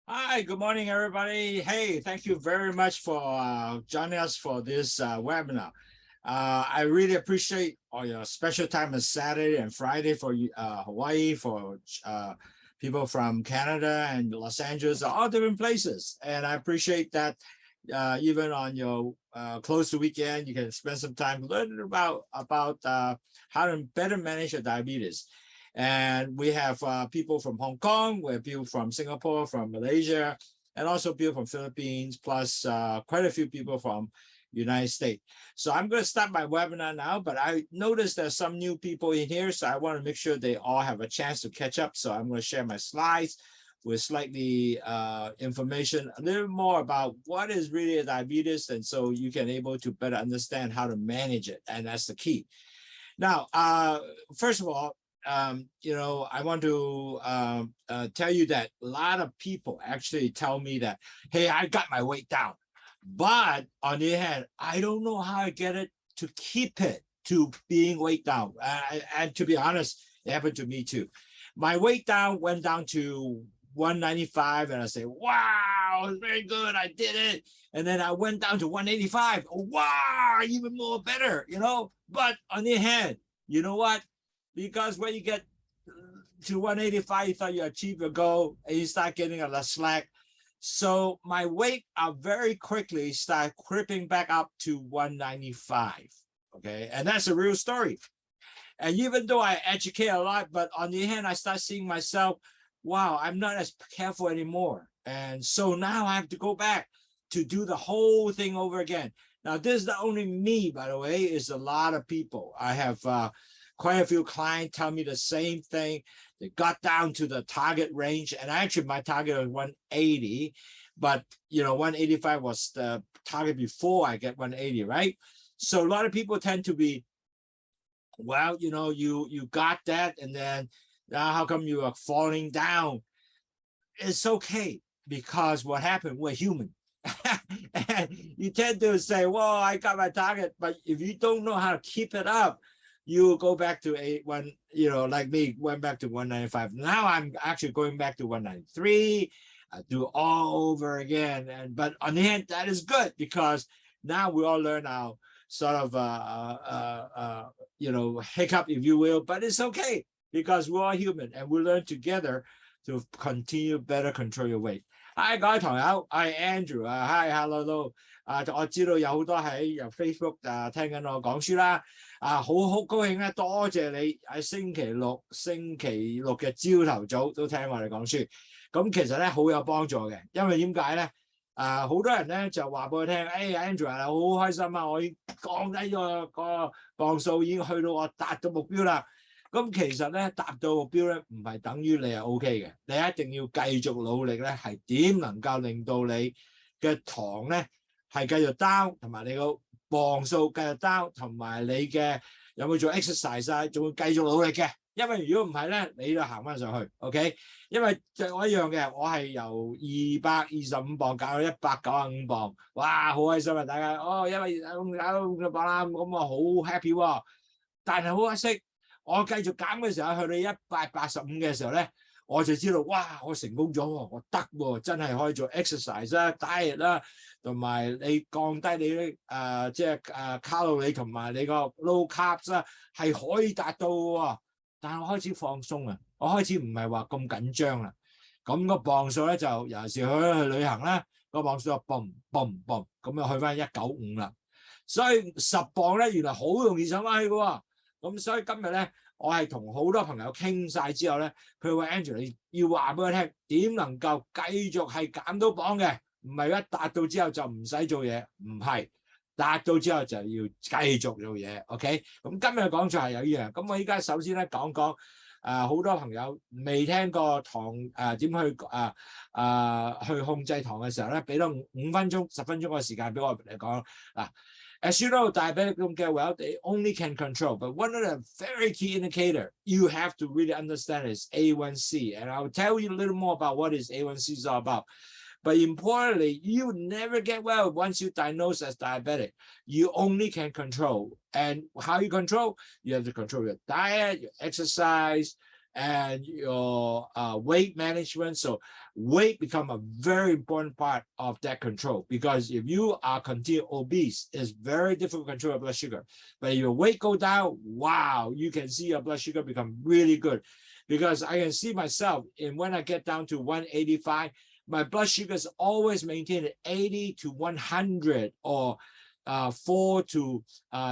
Hi, good morning, everybody. Hey, thank you very much for joining us for this webinar. I really appreciate all your special time on Saturday and Friday for Hawaii, for people from Canada and Los Angeles, all different places. And I appreciate that even on your close to weekend, you can spend some time learning about how to better manage your diabetes. And we have people from Hong Kong, we have people from Singapore, from Malaysia, and also people from Philippines, plus quite a few people from United States. So I'm going to start my webinar now, but I noticed there's some new people in here, so I want to make sure they all have a chance to catch up. So I'm going to share my slides with slightly information, a little more about what is really a diabetes, and so you can able to better understand how to manage it, and that's the key. Now, first of all, I want to tell you that a lot of people actually tell me that, hey, I got my weight down. But on the other hand, I don't know how to get it to keep it to being weight down. And to be honest, it happened to me too. My weight down went down to 195, and I say, wow, it's very good. I did it. And then I went down to 185. Oh, wow, even more better, But on the other hand, you know what? Because when you get to 185, you thought you achieved your goal, and you start getting a lot slack. So my weight very quickly start creeping back up to 195. Okay, and that's a real story. And even though I educate a lot, but on the hand, I start seeing myself, wow, I'm not as careful anymore. And so now I have to go back to do the whole thing over again. Now, this is not only me, by the way, it's a lot of people. I have quite a few clients tell me the same thing. They got down to the target range, and actually my target was 180, but 185 was the target before I get 180, right? So a lot of people tend to be, well, you got that, and then now how come you are falling down? It's okay, because what happened, we're human. And you tend to say, well, I got my target, but if you don't know how to keep it up, you go back to like me, went back to 195. Now I'm actually going back to 193. I do all over again. But on the hand, that is good, because now we all learn our sort of hiccup, if you will, but it's okay, because we're all human, and we learn together to continue better control your weight. Hi，各位朋友，我係 Andrew 啊，Hi，hello，我知道有好多喺由 Facebook 聽緊我講書啦，好高興咧，多謝你喺星期六嘅朝頭早都聽我哋講書，咁其實咧好有幫助嘅，因為點解咧？好多人咧就話俾我聽，Andrew 好開心啊，我已經降低咗個磅數，已經去到我達到目標啦。咁其實咧達到目標咧唔係等於你係 OK 嘅，你一定要繼續努力咧，係點能夠令到你嘅糖咧係繼續 down， 同埋你個磅數繼續 down， 同埋你嘅有冇做 exercise 啊，仲會繼續努力嘅。因為如果唔係咧，你就行翻上去 ，OK？ 因為就我一樣嘅，我係由225磅減到195磅，哇，好開心啊！大家因為減到咁磅啦，咁我好 happy 喎。但係好可惜。我繼續減嘅時候，去到185嘅時候咧，我就知道，哇！我成功咗喎，我得喎，真係可以做 exercise 啦、diet 啦，同埋你降低你啲卡路里同埋你個 low carbs 啦，係可以達到喎。但係我開始放鬆啊，我開始唔係話咁緊張啦。咁個磅數咧就尤其是去旅行啦，個磅數就嘣嘣嘣咁就去翻195啦。所以10磅咧原來好容易上翻去嘅喎。咁所以今日咧，我係同好多朋友傾晒之後咧，佢話 Andrew 你要話俾我聽，點能夠繼續係減到磅嘅？唔係一達到之後就唔使做嘢，唔係達到之後就要繼續做嘢。OK， 咁今日講座係有依樣。咁我依家首先咧講講好多朋友未聽過糖點去控制糖嘅時候咧，俾多5分鐘、10分鐘嘅時間俾我嚟講嗱。As you know, diabetic don't get well, they only can control. But one of the very key indicator you have to really understand is A1C. And I'll tell you a little more about what is A1C is all about. But importantly, you never get well once you're diagnosed as diabetic. You only can control. And how you control? You have to control your diet, your exercise, and your weight management. So weight become a very important part of that control, because if you are continued obese, it's very difficult to control your blood sugar. But if your weight go down, wow, you can see your blood sugar become really good. Because I can see myself, and when I get down to 185, my blood sugar is always maintained at 80 to 100 or 4 to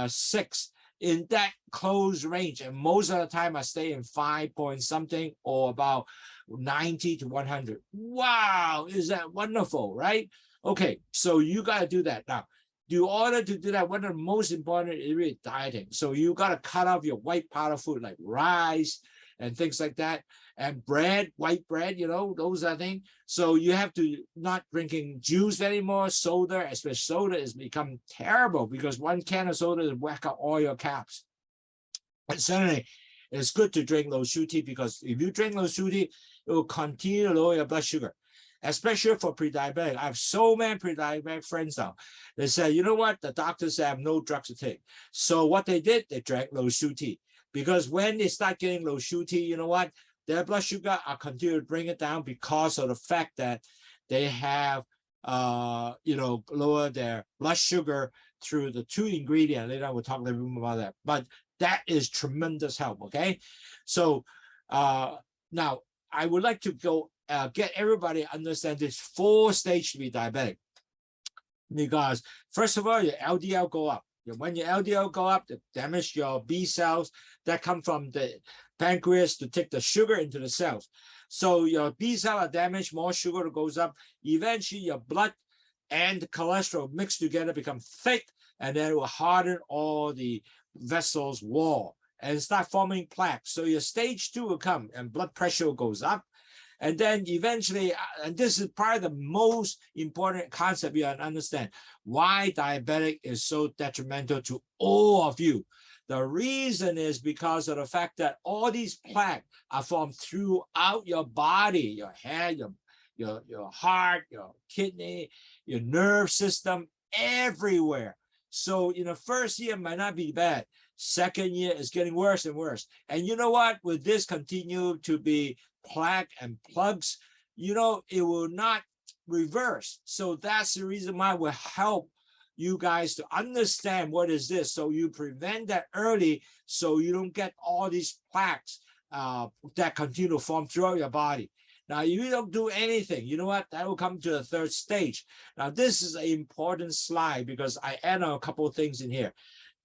6 in that close range. And most of the time I stay in 5 point something or about 90 to 100. Wow, is that wonderful, right? Okay, so you got to do that. Now, in order to do that, one of the most important is really dieting. So you got to cut off your white powder food like rice and things like that, and bread, white bread, you know, those are things. So you have to not drinking juice anymore, soda, especially soda has become terrible, because one can of soda is whack out all your caps. And certainly it's good to drink LOWSUTEA, because if you drink LOWSUTEA, it will continue to lower your blood sugar, especially for pre-diabetic. I have so many pre-diabetic friends now. They say, you know what, the doctors say I have no drugs to take. So what they did, they drank LOWSUTEA. Because when they start getting LOWSUTEA, you know what? Their blood sugar are continue to bring it down, because of the fact that they have, you know, lower their blood sugar through the 2 ingredients. Later on, we'll talk a little bit more about that. But that is tremendous help, okay? So now I would like to go get everybody to understand this 4 stage to be diabetic. Because first of all, your LDL go up. When your LDL go up, it damage your B cells that come from the pancreas to take the sugar into the cells. So your B cells are damaged, more sugar goes up. Eventually, your blood and the cholesterol mix together, become thick, and then it will harden all the vessels wall and start forming plaques. So your stage 2 will come, and blood pressure goes up. And then eventually, and this is probably the most important concept you understand, why diabetic is so detrimental to all of you. The reason is because of the fact that all these plaques are formed throughout your body, your head, your heart, your kidney, your nerve system, everywhere. So in the first year, it might not be bad. Second year is getting worse and worse. And you know what? With this continue to be plaque and plugs, you know, it will not reverse. So that's the reason why we help you guys to understand what is this, so you prevent that early, so you don't get all these plaques that continue to form throughout your body. Now, if you don't do anything, you know what, that will come to the 3rd stage. Now, this is an important slide, because I add a couple of things in here.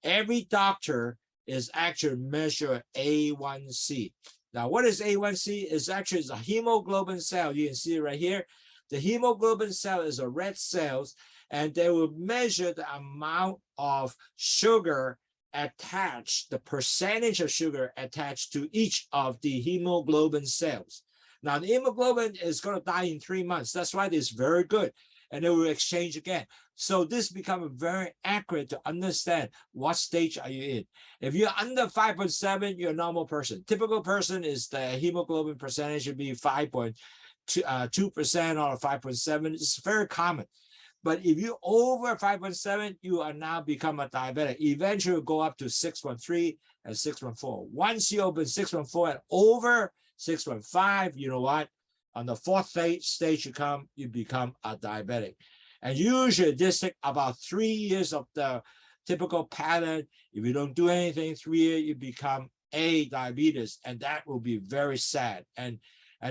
Every doctor is actually measure A1C. Now, what is A1C? It's actually a hemoglobin cell. You can see it right here. The hemoglobin cell is a red cells, and they will measure the amount of sugar attached, the percentage of sugar attached to each of the hemoglobin cells. Now, the hemoglobin is going to die in 3 months. That's why it's very good. And it will exchange again. So this becomes very accurate to understand what stage are you in. If you're under 5.7, you're a normal person. Typical person is the hemoglobin percentage should be 5.2% or 5.7. It's very common. But if you're over 5.7, you are now become a diabetic. Eventually, you'll go up to 6.3 and 6.4. Once you open 6.4 and over 6.5, you know what? On the 4th stage you become a diabetic. And usually this takes about 3 years of the typical pattern. If you don't do anything, 3 years, you become a diabetes, and that will be very sad. And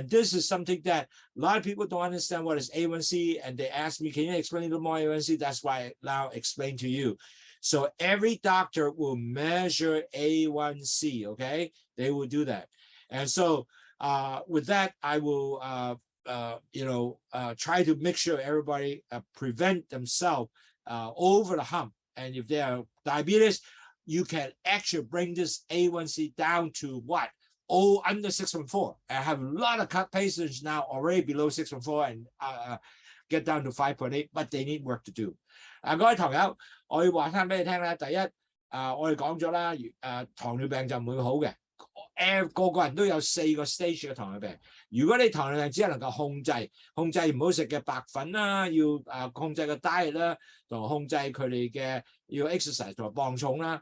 this is something that a lot of people don't understand what is A1C, and they ask me, can you explain a little more A1C? That's why I now explain to you. So every doctor will measure A1C, okay? They will do that. And so with that, I will, try to make sure everybody prevent themselves over the hump. And if they are diabetes, you can actually bring this A1C down to what? Oh, under 6.4. I have a lot of patients now already below 6.4 and get down to 5.8, but they need work to do. 各位朋友，我要話翻俾你聽啦。第一，我哋講咗啦，糖尿病就唔會好嘅。個個人都有4個 stage 嘅糖尿病。如果你糖尿病只係能夠控制唔好食嘅白粉啦，要控制個 diet 啦，同埋控制佢哋嘅要 exercise 同埋磅重啦，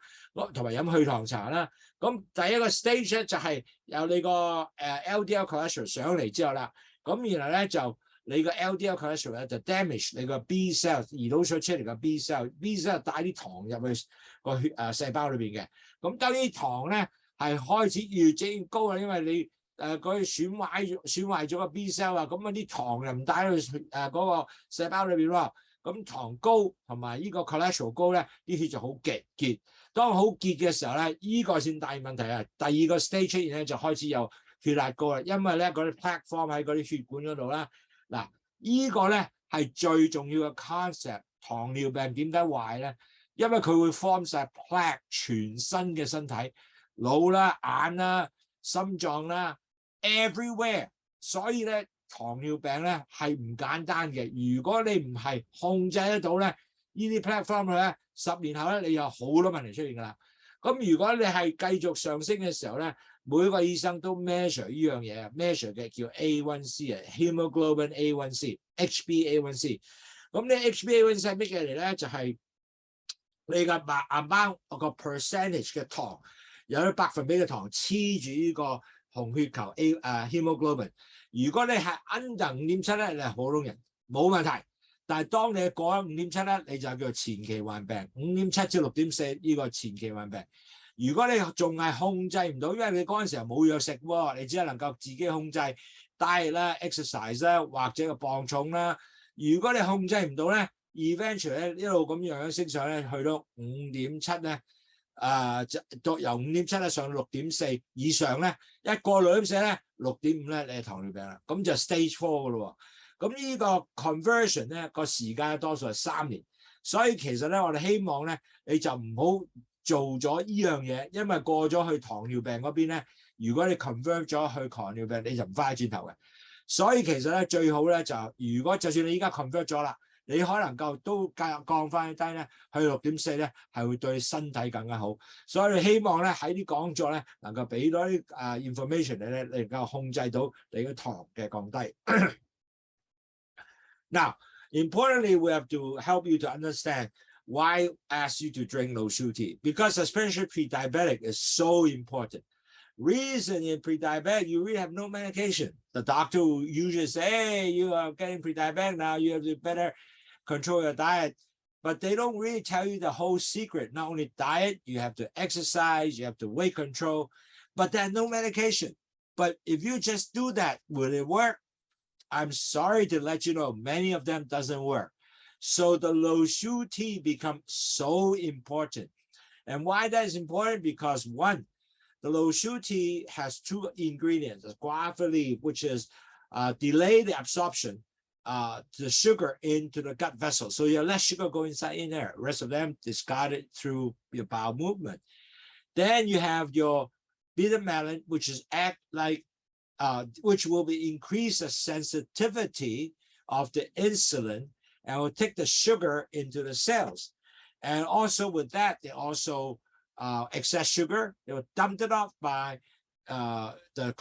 同埋飲去糖茶啦。咁第一個 stage 咧就係有你個LDL cholesterol 上嚟之後啦，咁然後咧就你個 LDL cholesterol 咧就 damage 你個 B cell 胰島素出嚟嘅 B cell 帶啲糖入去個血細胞裏邊嘅。咁當啲糖咧係開始越整越高啦，因為你嗰啲損壞咗個 B cell 啊，咁嗰啲糖又唔帶去嗰個細胞裏邊喎。咁糖高同埋呢個 cholesterol 高咧，啲血就好結。當好結嘅時候咧，呢個先大問題啊。第二個 stage 出現咧就開始有血壓高啦，因為咧嗰啲 plaque form 喺嗰啲血管嗰度啦。嗱，呢個咧係最重要嘅 concept。糖尿病點解壞咧？因為佢會 form 晒 plaque 全身嘅身體，腦啦、眼啦、心臟啦 ，everywhere。所以咧，糖尿病咧係唔簡單嘅。如果你唔係控制得到咧，呢啲 plaque form 咧，10年後咧你有好多問題出現㗎啦。咁如果你係繼續上升嘅時候咧，每個醫生都 measure 呢樣嘢 measure 嘅叫 A1C 啊 ，hemoglobin A1C、HbA1C。咁你 HbA1C 係乜嘢嚟咧？就係你嘅硬包個 percentage 嘅糖，有啲百分比嘅糖黐住呢個紅血球 hemoglobin。如果你係 under 5.7咧，你係普通人冇問題。但係當你過咗5.7咧，你就叫做前期患病。5.7至6.4呢個前期患病。如果你仲係控制唔到，因為你嗰陣時候冇藥食喎，你只係能夠自己控制 diet 啦、exercise 啦，或者個磅重啦。如果你控制唔到咧 ，eventually 咧一路咁樣升上咧，去到5.7咧，由5.7咧上到6.4以上咧，一過6.4咧，6.5咧，你係糖尿病啦，咁就 stage 4噶咯喎。咁呢個 conversion 咧個時間多數係3年，所以其實咧我哋希望咧你就唔好做咗呢樣嘢，因為過咗去糖尿病嗰邊咧，如果你 convert 咗去糖尿病，你就唔翻轉頭嘅。所以其實咧最好咧就如果就算你依家 convert 咗啦，你可能夠都降翻低咧，去6.4咧係會對身體更加好。所以你希望咧喺啲講座咧能夠俾多啲information 你咧，你能夠控制到你嘅糖嘅降低。Now, importantly, we have to help you to understand why I ask you to drink LOWSUTEA, because especially pre-diabetic is so important. Reason in pre-diabetic, you really have no medication. The doctor will usually say, hey, you are getting pre-diabetic now, you have to better control your diet. But they don't really tell you the whole secret. Not only diet, you have to exercise, you have to weight control, but there's no medication. But if you just do that, will it work? I'm sorry to let you know, many of them doesn't work. So the LOWSUTEA becomes so important. And why that is important? Because one, the LOWSUTEA has 2 ingredients, guanfacine, which is delay the absorption, the sugar into the gut vessel. So you have less sugar going inside in there. The rest of them discarded through your bowel movement. Then you have your beta melon, which is act like which will be increase the sensitivity of the insulin and will take the sugar into the cells. And also with that, they also excess sugar, they will dump it off by the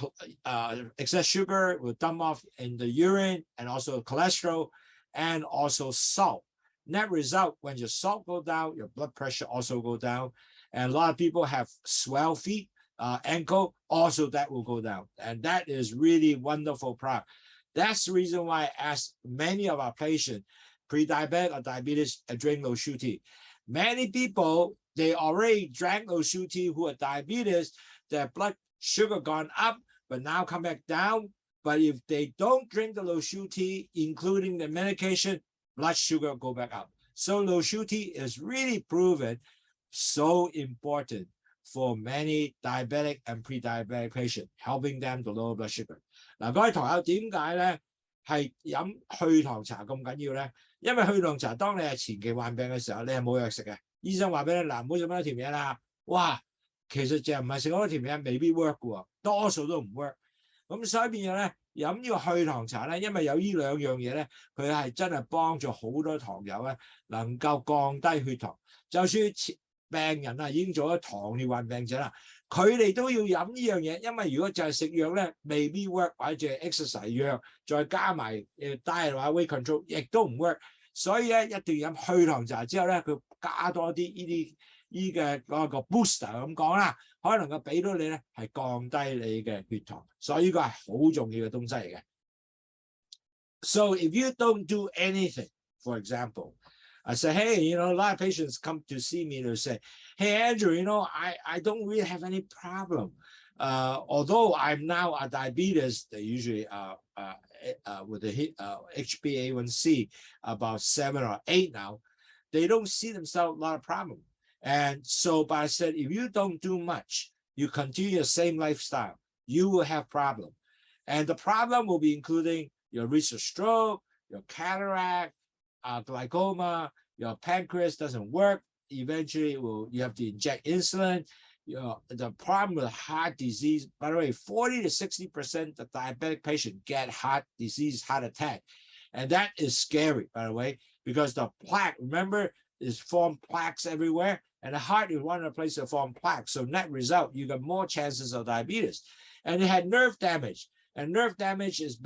excess sugar will dump off in the urine, and also cholesterol and also salt. Net result, when your salt go down, your blood pressure also go down. And a lot of people have swell feet, ankle, also that will go down. And that is really wonderful product. That's the reason why I ask many of our patients, pre-diabetic or diabetes, drink LOWSUTEA. Many people, they already drank LOWSUTEA who are diabetes, their blood sugar gone up, but now come back down. But if they don't drink the LOWSUTEA, including the medication, blood sugar go back up. So LOWSUTEA is really proven so important for many diabetic and pre-diabetic patients, helping them to lower blood sugar. 嗱，各位堂友點解咧係飲去糖茶咁緊要咧？因為去糖茶當你係前期患病嘅時候，你係冇藥食嘅。醫生話俾你嗱，唔好食咁多甜嘢啦。哇，其實就唔係食好多甜嘢未必 work 嘅喎，多數都唔 work。咁所以變咗咧飲呢個去糖茶咧，因為有呢兩樣嘢咧，佢係真係幫助好多糖友咧能夠降低血糖。就算病人啊已經做咗糖尿患病者啦，佢哋都要飲呢樣嘢，因為如果就係食藥咧，未必 work， 或者係 exercise 藥，再加埋diet 或者 weight control， 亦都唔 work。所以咧一定要飲去糖茶之後咧，佢加多啲呢嘅嗰個 booster 咁講啦，可能佢俾到你咧係降低你嘅血糖，所以呢個係好重要嘅東西嚟嘅。So if you don't do anything, for example, I say, hey, you know, a lot of patients come to see me to say, hey, Andrew, you know, I don't really have any problem. Although I'm now a diabetes, they usually with the HbA1c about 7 or 8 now, they don't see themselves a lot of problem. And so, but I said, if you don't do much, you continue the same lifestyle, you will have problem. And the problem will be including your risk of stroke, your cataract, glaucoma, your pancreas doesn't work. Eventually, you have to inject insulin. The problem with heart disease, by the way, 40 to 60% of diabetic patients get heart disease, heart attack. And that is scary, by the way, because the plaque, remember, is formed plaques everywhere. And the heart is one of the places that form plaques. So net result, you got more chances of diabetes. And it had nerve damage. And nerve damage is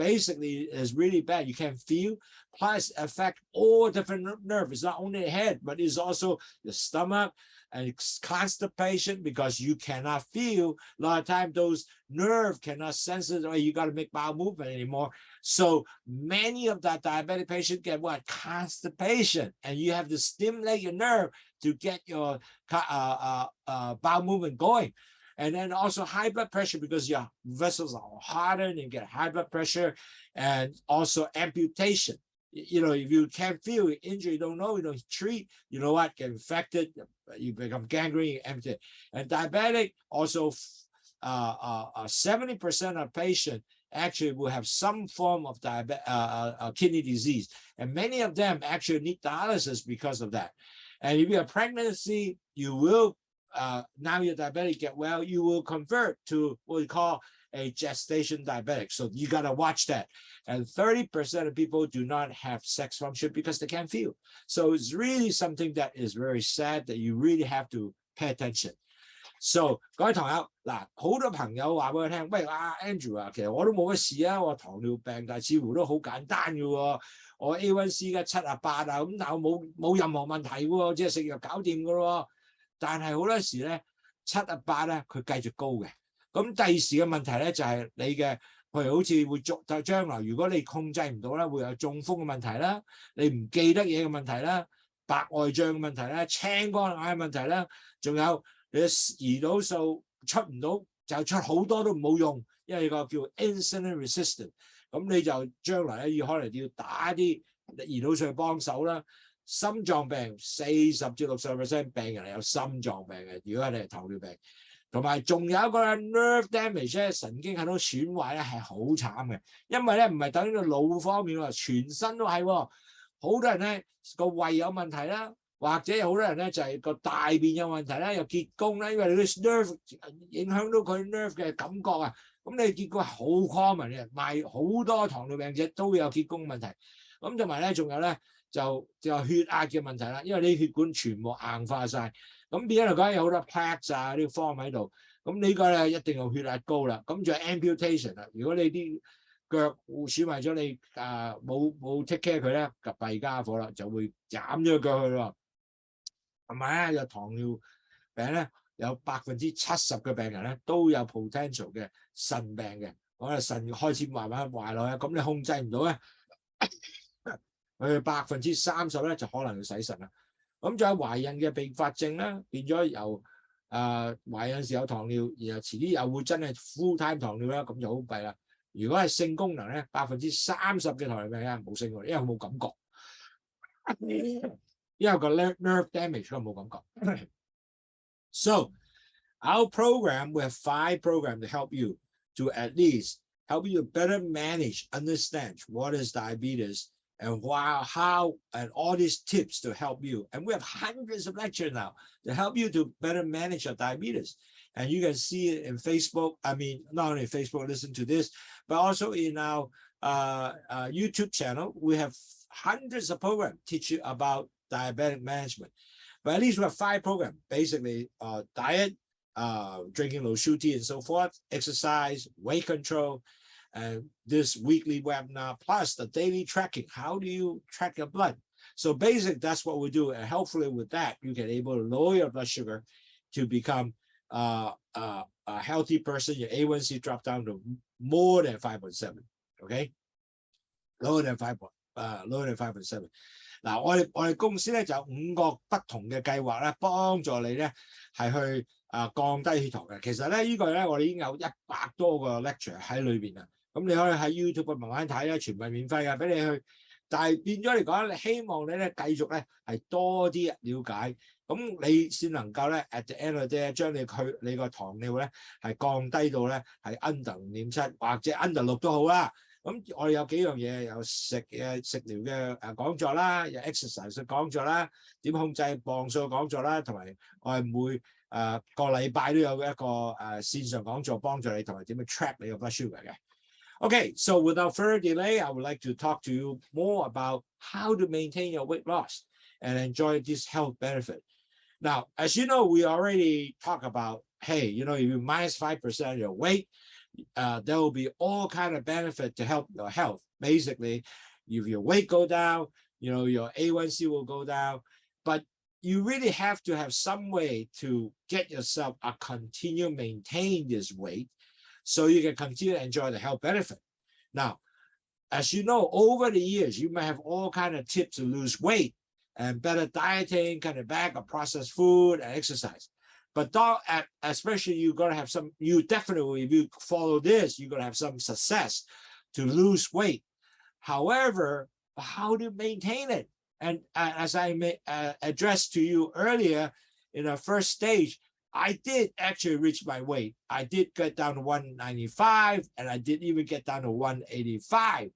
really bad. You can feel, plus affect all different nerves. It's not only the head, but it's also the stomach and constipation because you cannot feel. A lot of times those nerves cannot sense it, or you got to make bowel movement anymore. So many of that diabetic patients get what? Constipation. And you have to stimulate your nerve to get your bowel movement going. And then also high blood pressure because your vessels are hardened and get high blood pressure, and also amputation. You know, if you can't feel injury, you don't know, you don't treat, you know what, get infected, you become gangrene, amputate. And diabetic also 70% of patients actually will have some form of kidney disease. And many of them actually need dialysis because of that. And if you have pregnancy, you will now you're diabetic, get well, you will convert to what we call a gestation diabetic. So you got to watch that. And 30% of people do not have sex function because they can't feel. So it's really something that is very sad that you really have to pay attention. So 各位朋友嗱，好多朋友話俾我聽，喂Andrew 啊，其實我都冇乜事啊，我糖尿病，但係似乎都好簡單嘅喎，我 A1C 嘅7啊8啊，咁但係我冇任何問題喎，即係食藥搞掂嘅咯。但係好多時咧7啊8咧，佢繼續高嘅。咁第二時嘅問題咧就係你嘅，譬如好似會將來如果你控制唔到咧，會有中風嘅問題啦，你唔記得嘢嘅問題啦，白內障嘅問題啦，青光眼嘅問題啦，仲有你嘅胰島素出唔到，就出好多都冇用，因為個叫 insulin resistant。咁你就將來咧可能要打啲胰島素去幫手啦。心臟病40至60% 病人係有心臟病嘅，如果你係糖尿病，同埋仲有一個 nerve damage 咧，神經系統損壞咧係好慘嘅，因為咧唔係等於個腦方面喎，全身都係喎，好多人咧個胃有問題啦，或者好多人咧就係個大便有問題啦，又結宮啦，因為你啲 nerve 影響到佢 nerve 嘅感覺啊，咁你結果係好 common 嘅，賣好多糖尿病者都有結宮問題，咁同埋咧仲有咧。就血壓嘅問題啦，因為啲血管全部硬化晒，咁變咗嚟講有好多 plaques 啊啲 form 喺度，咁呢個咧一定有血壓高啦，咁仲有 amputation 啦，如果你啲腳損壞咗，你冇 take care 佢咧，弊家伙啦，就會斬咗個腳去咯，係咪有糖尿病咧，有70%嘅病人咧都有 potential 嘅腎病嘅，我哋腎開始慢慢壞落去，咁你控制唔到咧。佢30%咧就可能要洗腎啦。咁仲有懷孕嘅併發症啦，變咗由懷孕時有糖尿，然後遲啲又會真係 full time 糖尿啦，咁就好弊啦。如果係性功能咧，30%嘅糖尿病啊冇性喎，因為佢冇感覺，因為個 nerve damage 佢冇感覺。So our program, we have 5 programs to help you to at least help you better manage, understand what is diabetes. And how and all these tips to help you. And we have hundreds of lectures now to help you to better manage your diabetes. And you can see it in Facebook. I mean, not only Facebook, listen to this, but also in our YouTube channel, we have hundreds of programs teach you about diabetic management. But at least we have 5 programs, basically diet, drinking LOWSUTEA and so forth, exercise, weight control, and this weekly webinar, plus the daily tracking. How do you track your blood? So basic, that's what we do. And hopefully with that, you can able to lower your blood sugar to become a healthy person. Your A1C drop down to more than 5.7. Okay, lower than 5.7。嗱，我哋公司咧就有5個不同嘅計劃咧，幫助你咧係去降低血糖嘅。其實咧呢個咧我哋已經有100多個 lecture 喺裏邊啦。咁你可以喺 YouTube 慢慢睇啦，全部係免費嘅，俾你去。但係變咗嚟講，希望你咧繼續咧係多啲了解，咁你先能夠咧 at the end of the day 將你個糖尿咧係降低到咧係 under 5.7或者 under 6都好啦。咁我哋有幾樣嘢，有食療嘅講座啦，有 exercise 嘅講座啦，點控制磅數嘅講座啦，同埋我係每個禮拜都有一個線上講座幫助你，同埋點樣 track 你個 blood sugar 嘅。Okay, so without further delay, I would like to talk to you more about how to maintain your weight loss and enjoy this health benefit. Now, as you know, we already talked about, hey, you know, if you minus 5% of your weight, there will be all kind of benefit to help your health. Basically, if your weight go down, you know, your A1C will go down, but you really have to have some way to get yourself a continue maintain this weight so you can continue to enjoy the health benefit. Now, as you know, over the years, you may have all kind of tips to lose weight and better dieting, cutting back on processed food and exercise. But especially you're going to have some, you definitely, if you follow this, you're going to have some success to lose weight. However, how to maintain it? And as I addressed to you earlier in the first stage, I did actually reach my weight. I did get down to 195 and I did even get down to 185.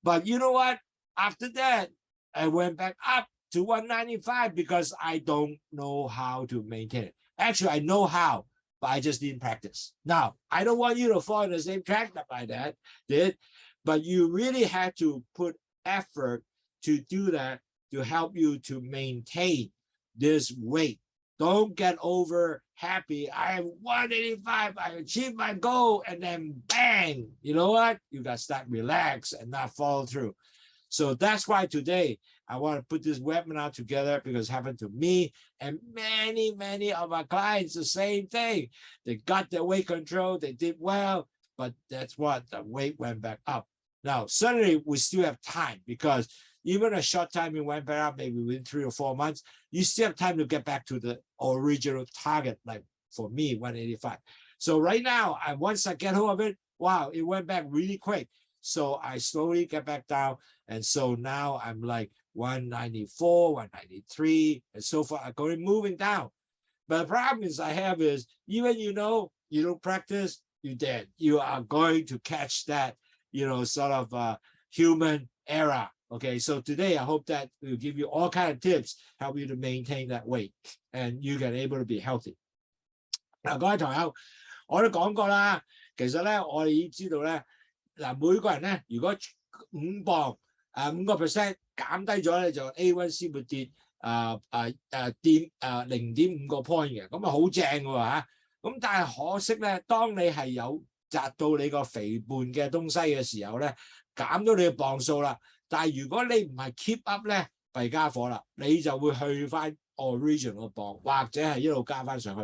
But you know what? After that, I went back up to 195 because I don't know how to maintain it. Actually, I know how, but I just didn't practice. Now, I don't want you to fall in the same track that my dad did, but you really had to put effort to do that to help you to maintain this weight. Don't get over happy. I am 185. I achieved my goal, and then bang. You know what? You got to start relax and not follow through. So that's why today I want to put this webinar together because it happened to me and many of my clients the same thing. They got their weight control. They did well, but that's what the weight went back up. Now, certainly we still have time because even a short time you went back up, maybe within 3 or 4 months, you still have time to get back to the original target, like for me, 185. So right now, once I get hold of it, wow, it went back really quick. So I slowly get back down. And so now I'm like 194, 193, and so forth. I'm going moving down. But the problem is I have is, even you know, you don't practice, you're dead. You are going to catch that, you know, sort of human error. Okay, so today I hope that we'll give you all kind of tips, help you to maintain that weight, and you can able to be healthy. 嗱，各位朋友，我都講過啦，其實咧我哋已經知道咧，嗱每個人咧如果5磅5% 減低咗咧，就 A1C 會跌0.5個 point 嘅，咁啊好正嘅喎嚇。咁但係可惜咧，當你係有達到你個肥胖嘅東西嘅時候咧，減咗你嘅磅數啦。但係如果你唔係 keep up 咧，弊家伙啦，你就會去翻 original 磅，或者係一路加翻上去。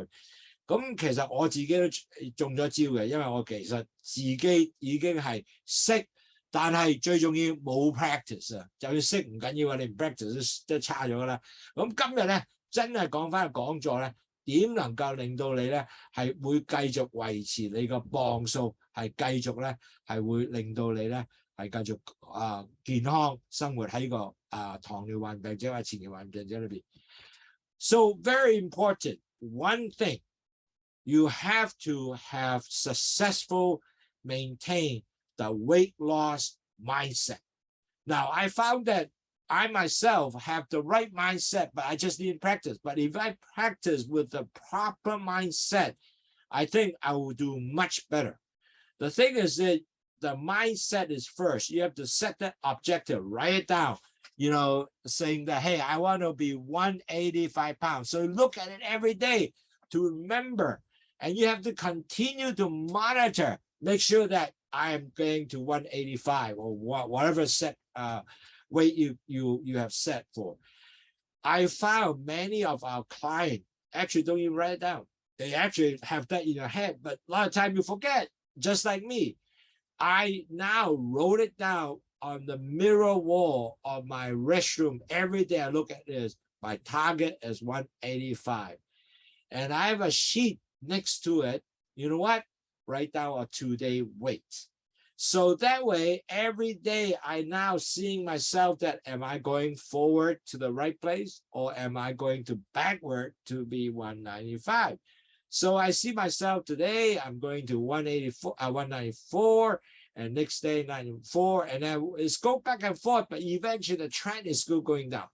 咁其實我自己都中咗招嘅，因為我其實自己已經係識，但係最重要冇 practice 啊。就算識唔緊要啊，你唔 practice 都差咗㗎啦。咁今日咧真係講翻個講座咧，點能夠令到你咧係會繼續維持你個磅數，係繼續咧係會令到你咧。係繼續健康生活喺個糖尿患病者或者前期患病者裏邊。So very important, one thing, you have to have successful maintain the weight loss mindset. Now, I found that I myself have the right mindset, but I just didn't practice. But if I practice with the proper mindset, I think I will do much better. The thing is that the mindset is first. You have to set that objective, write it down, you know, saying that, hey, I want to be 185 pounds. So look at it every day to remember And you have to continue to monitor, make sure that I am going to 185 or whatever set weight you have set for. I found many of our clients actually don't even write it down. They actually have that in your head, but a lot of time you forget, just like me. I now wrote it down on the mirror wall of my restroom. Every day I look at this. My target is 185. And I have a sheet next to it. You know what? Write down a 2-day weight. So that way, every day I now seeing myself that am I going forward to the right place or am I going to backward to be 195? So I see myself today, I'm going to 194, and next day 94, and then it's go back and forth, but eventually the trend is still going down.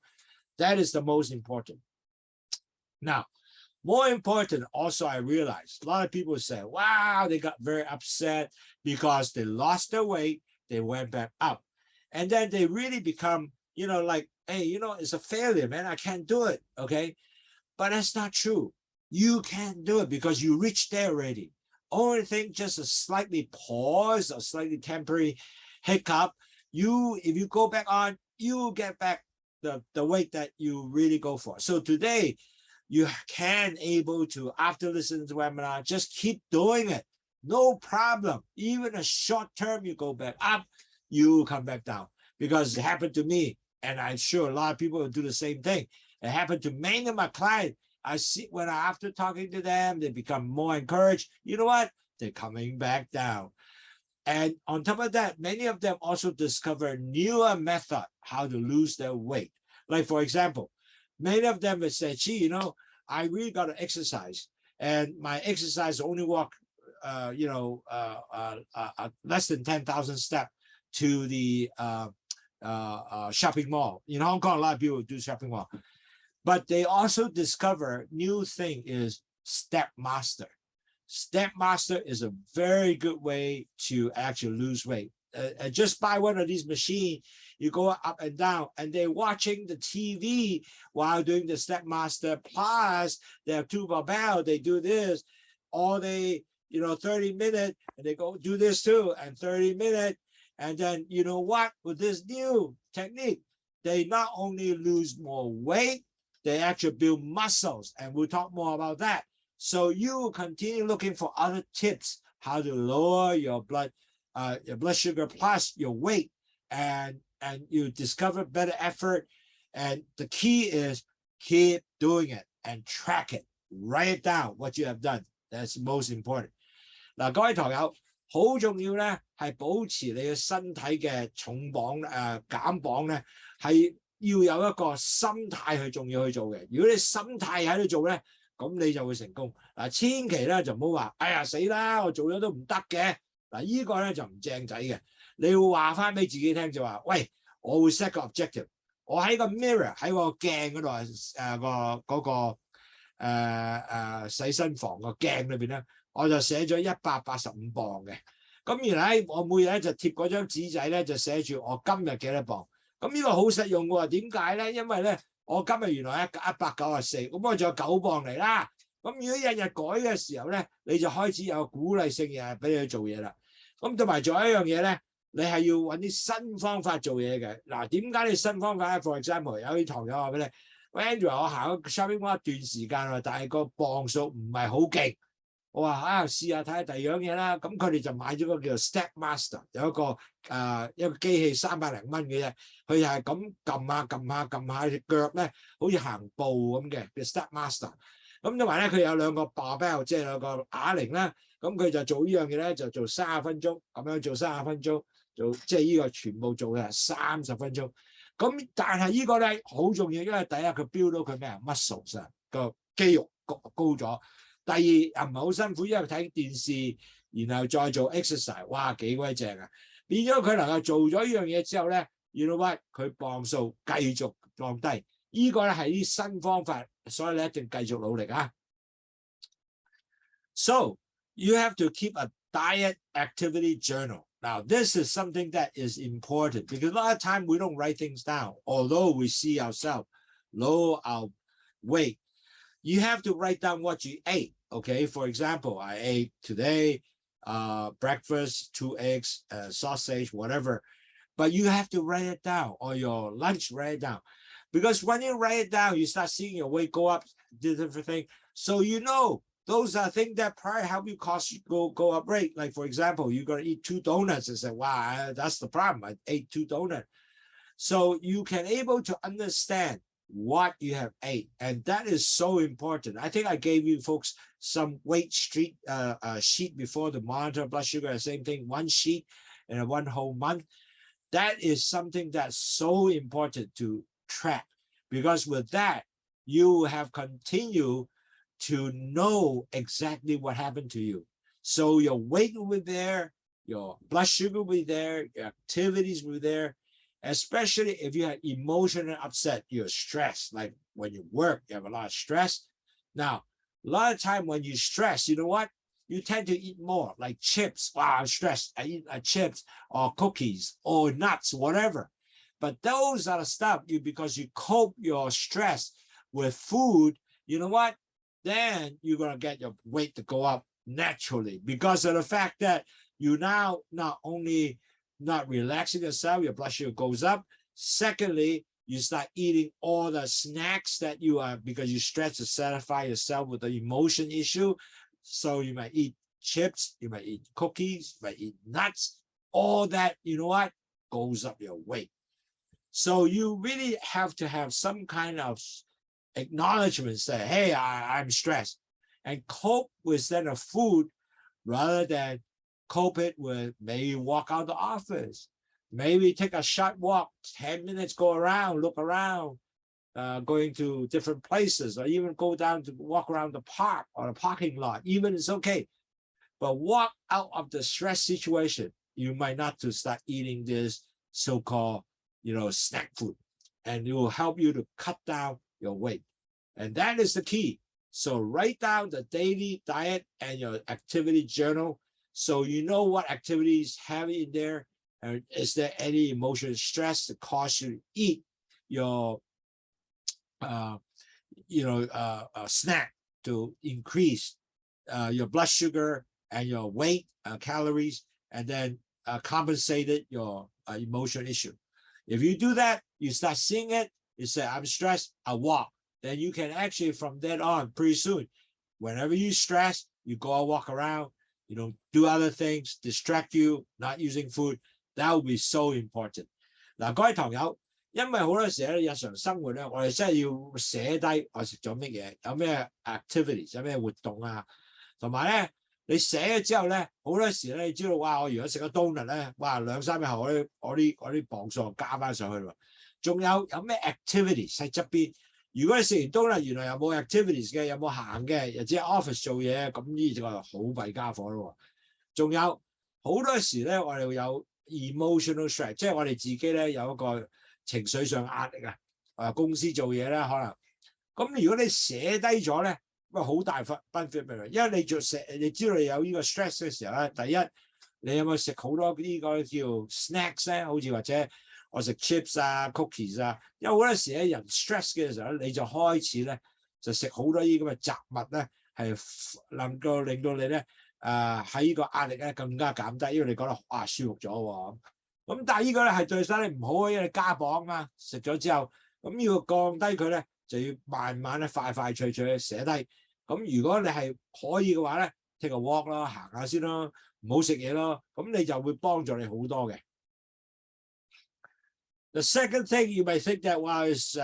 That is the most important. Now, more important, also I realized a lot of people say, wow, they got very upset because they lost their weight, they went back up. And then they really become, like, hey, it's a failure, man, I can't do it, okay? But that's not true. You can't do it because you reached there already. Only thing, just a slightly pause or slightly temporary hiccup. If you go back on, you get back the weight that you really go for. So today, you can able to, after listening to the webinar, just keep doing it. No problem. Even a short term, you go back up, you come back down. Because it happened to me, and I'm sure a lot of people will do the same thing. It happened to many of my clients. I see when after talking to them, they become more encouraged. You know what? They're coming back down. And on top of that, many of them also discover newer method how to lose their weight. Like, for example, many of them would say, gee, I really got to exercise. And my exercise only walk, less than 10,000 steps to the shopping mall. In Hong Kong, a lot of people do shopping mall. But they also discover new thing is Step Master. Step Master is a very good way to actually lose weight. Just buy one of these machines, you go up and down, and they're watching the TV while doing the Step Master. Plus, they have 2 barbell, they do this all day, 30 minutes, and they go do this too, and 30 minutes. And then, you know what, with this new technique, they not only lose more weight, they actually build muscles, and we'll talk more about that. So you continue looking for other tips, how to lower your blood sugar plus your weight, and you discover better effort. And the key is keep doing it and track it. Write it down what you have done. That's most important. 嗱，各位堂友，好重要咧，係保持你嘅身體嘅重磅減磅咧，係要有一個心態去仲要去做嘅。如果你心態喺度做咧，咁你就會成功。嗱，千祈咧就唔好話，哎呀死啦，我做咗都唔得嘅。嗱，呢個咧就唔正仔嘅。你要話翻俾自己聽就話，喂，我會 set 個 objective，我喺個 mirror 喺個鏡嗰度洗身房個鏡裏邊咧，我就寫咗185磅嘅。咁然後咧，我每日咧就貼嗰張紙仔咧，就寫住我今日幾多磅。咁呢個好實用喎。點解咧？因為咧，我今日原來194，咁我仲有9磅嚟啦。咁如果日日改嘅時候咧，你就開始有鼓勵性嘅俾你去做嘢啦。咁同埋仲有一樣嘢咧，你係要揾啲新方法做嘢嘅。嗱，點解你新方法咧 ？For example， 有啲堂友話俾你，喂 Andrew， 我行咗 shopping mall 一段時間啦，但係個磅數唔係好勁。我話試下睇下第二樣嘢啦。咁佢哋就買咗個叫做 Step Master， 有一個機器300零蚊嘅啫。佢就係咁撳下隻腳咧，好似行步咁嘅，叫 Step Master。咁同埋咧，佢有2個 barbell， 即係2個啞鈴啦。咁佢就做呢樣嘢咧，就做30分鐘，咁樣做30分鐘，即係呢個全部做嘅30分鐘。咁但係呢個咧好重要，因為第一佢標到佢咩啊 muscles 啊個肌肉高咗。第二又唔係好辛苦，因為睇電視，然後再做 exercise， 哇幾鬼正啊！變咗佢能夠做咗呢樣嘢之後咧 ，you know what， 佢磅數繼續降低。呢個咧係啲新方法，所以你一定繼續努力啊。So you have to keep a diet activity journal. Now, this is something that is important because a lot of time we don't write things down, although we see ourselves lower our weight. You have to write down what you ate, Okay, for example, I ate today breakfast, 2 eggs, sausage, whatever. But you have to write it down, or your lunch, write it down. Because when you write it down, you start seeing your weight go up, different thing. So you know those are things that probably help you cost go up rate. Like for example, you're gonna eat 2 donuts and say, wow, that's the problem. I ate 2 donuts. So you can able to understand what you have ate, and that is so important. I think I gave you folks some weight sheet before to monitor blood sugar. Same thing, 1 sheet and 1 whole month. That is something that's so important to track, because with that you have continued to know exactly what happened to you. So your weight will be there, your blood sugar will be there, your activities will be there. Especially if you have emotional upset, you're stressed. Like when you work, you have a lot of stress. Now, a lot of time when you stress, you know what? You tend to eat more, like chips. Wow, I'm stressed. I eat chips or cookies or nuts, whatever. But those are the stuff because you cope your stress with food. You know what? Then you're gonna get your weight to go up naturally because of the fact that you now not only not relaxing yourself, your blood sugar goes up. Secondly, you start eating all the snacks that you are, because you stress to satisfy yourself with the emotion issue. So you might eat chips, you might eat cookies, you might eat nuts. All that, you know what, goes up your weight. So you really have to have some kind of acknowledgement, say, hey, I'm stressed, and cope with that of food rather than cope it with maybe walk out the office, maybe take a short walk, 10 minutes, go around, look around, going to different places, or even go down to walk around the park or the parking lot, even it's okay. But walk out of the stress situation. You might not to start eating this so-called, snack food, and it will help you to cut down your weight. And that is the key. So write down the daily diet and your activity journal, so you know what activities have in there, and is there any emotional stress that cause you to eat your snack to increase your blood sugar and your weight, calories, and then compensated your emotional issue. If you do that, you start seeing it, you say, I'm stressed, I walk. Then you can actually, from then on, pretty soon, whenever you stress, you go walk around, do other things, distract you, not using food. That will be so important. 嗱，各位堂友，因為好多時咧，日常生活咧，我哋真係要寫低我食咗乜嘢，有咩 activities， 有咩活動啊，同埋咧，你寫咗之後咧，好多時咧，你知道，哇！我如果食咗 donut 咧，哇，2-3日後我啲磅數加翻上去喎。仲有咩 activities 喺側邊？如果你食完 donut 原來有冇 activities 嘅，有冇行嘅，又只係 office 做嘢，咁呢個好弊家伙咯。仲有好多時咧，我哋會有 emotional stress， 即係我哋自己咧有一個情緒上壓力啊。公司做嘢咧可能，咁如果你寫低咗咧，咁好大benefit俾你，因為你知道你有呢個 stress 嘅時候咧，第一你有冇食好多呢個叫 snacks 咧？好似或者我食 chips 啊、cookies 啊，因為好多時咧人 stress 嘅時候咧，你就開始咧就食好多呢咁嘅雜物咧，係能夠令到你咧喺呢個壓力咧更加減低，因為你覺得舒服咗喎。咁但係呢個咧係對身體唔好，因為你加磅啊，食咗之後，咁要降低佢咧，就要慢慢咧快脆寫低。咁如果你係可以嘅話咧 ，take a walk 咯，行下先咯，唔好食嘢咯，咁你就會幫助你好多嘅。The second thing you may think that is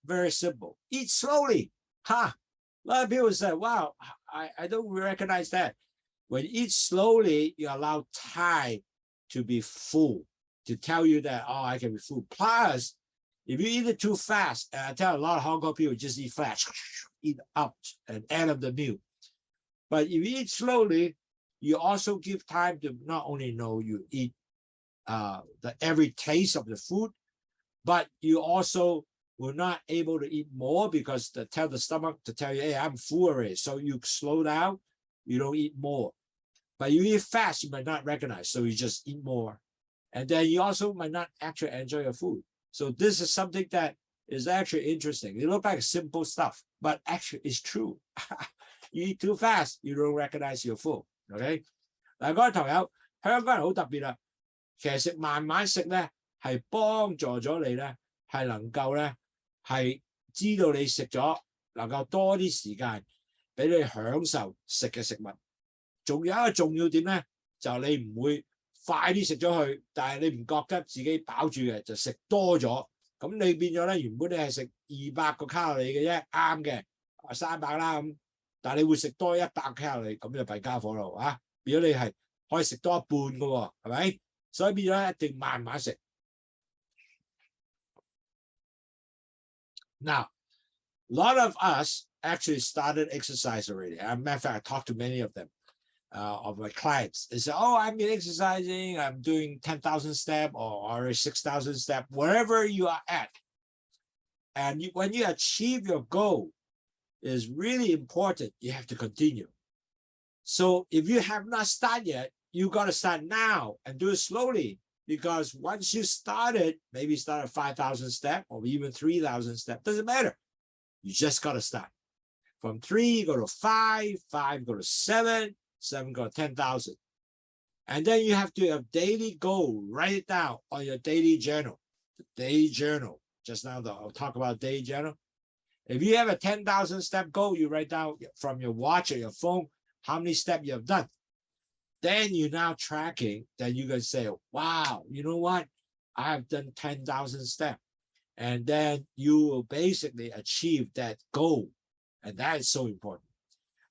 very simple. Eat slowly. A lot of people say, wow, I don't recognize that. When you eat slowly, you allow time to be full, to tell you that, I can be full. Plus, if you eat it too fast, and I tell a lot of Hong Kong people just eat fast, eat up and end of the meal. But if you eat slowly, you also give time to not only know you eat every taste of the food, but you also will not able to eat more because tell the stomach to tell you, hey, I'm full already. So you slow down, you don't eat more. But you eat fast, you might not recognize, so you just eat more. And then you also might not actually enjoy your food. So this is something that is actually interesting. It looks like simple stuff, but actually it's true. You eat too fast, you don't recognize your food. OK， 嗱，各位朋友，香港人好特別啦。其實食慢慢食咧，係幫助咗你咧，係能夠咧係知道你食咗，能夠多啲時間俾你享受食嘅食物。仲有一個重要點咧，就你唔會快啲食咗佢，但係你唔覺得自己飽住嘅，就食多咗。咁你變咗咧，原本你係食200個卡路里嘅啫，啱嘅，300啦咁，但係你會食多100卡路里，咁就弊家伙咯啊！變咗你係可以食多一半嘅喎，係咪？所以變咗一定慢慢食。Now, a lot of us actually started exercise already. As a matter of fact, I talked to many of them, of my clients. They say, oh, I've been exercising. I'm doing 10,000 steps or 6,000 steps, wherever you are at. And when you achieve your goal, it's really important. You have to continue. So if you have not started yet, you got to start now and do it slowly. Because once you started, maybe start at 5,000 steps or even 3,000 steps, doesn't matter. You just got to start. From 3, go to 5, 5, go to 7, 7, go to 10,000. And then you have to have daily goal. Write it down on your daily journal. The day journal. Just now, I'll talk about day journal. If you have a 10,000 step goal, you write down from your watch or your phone how many steps you have done. Then you're now tracking, then you can say, wow, you know what? I've done 10,000 steps. And then you will basically achieve that goal. And that is so important.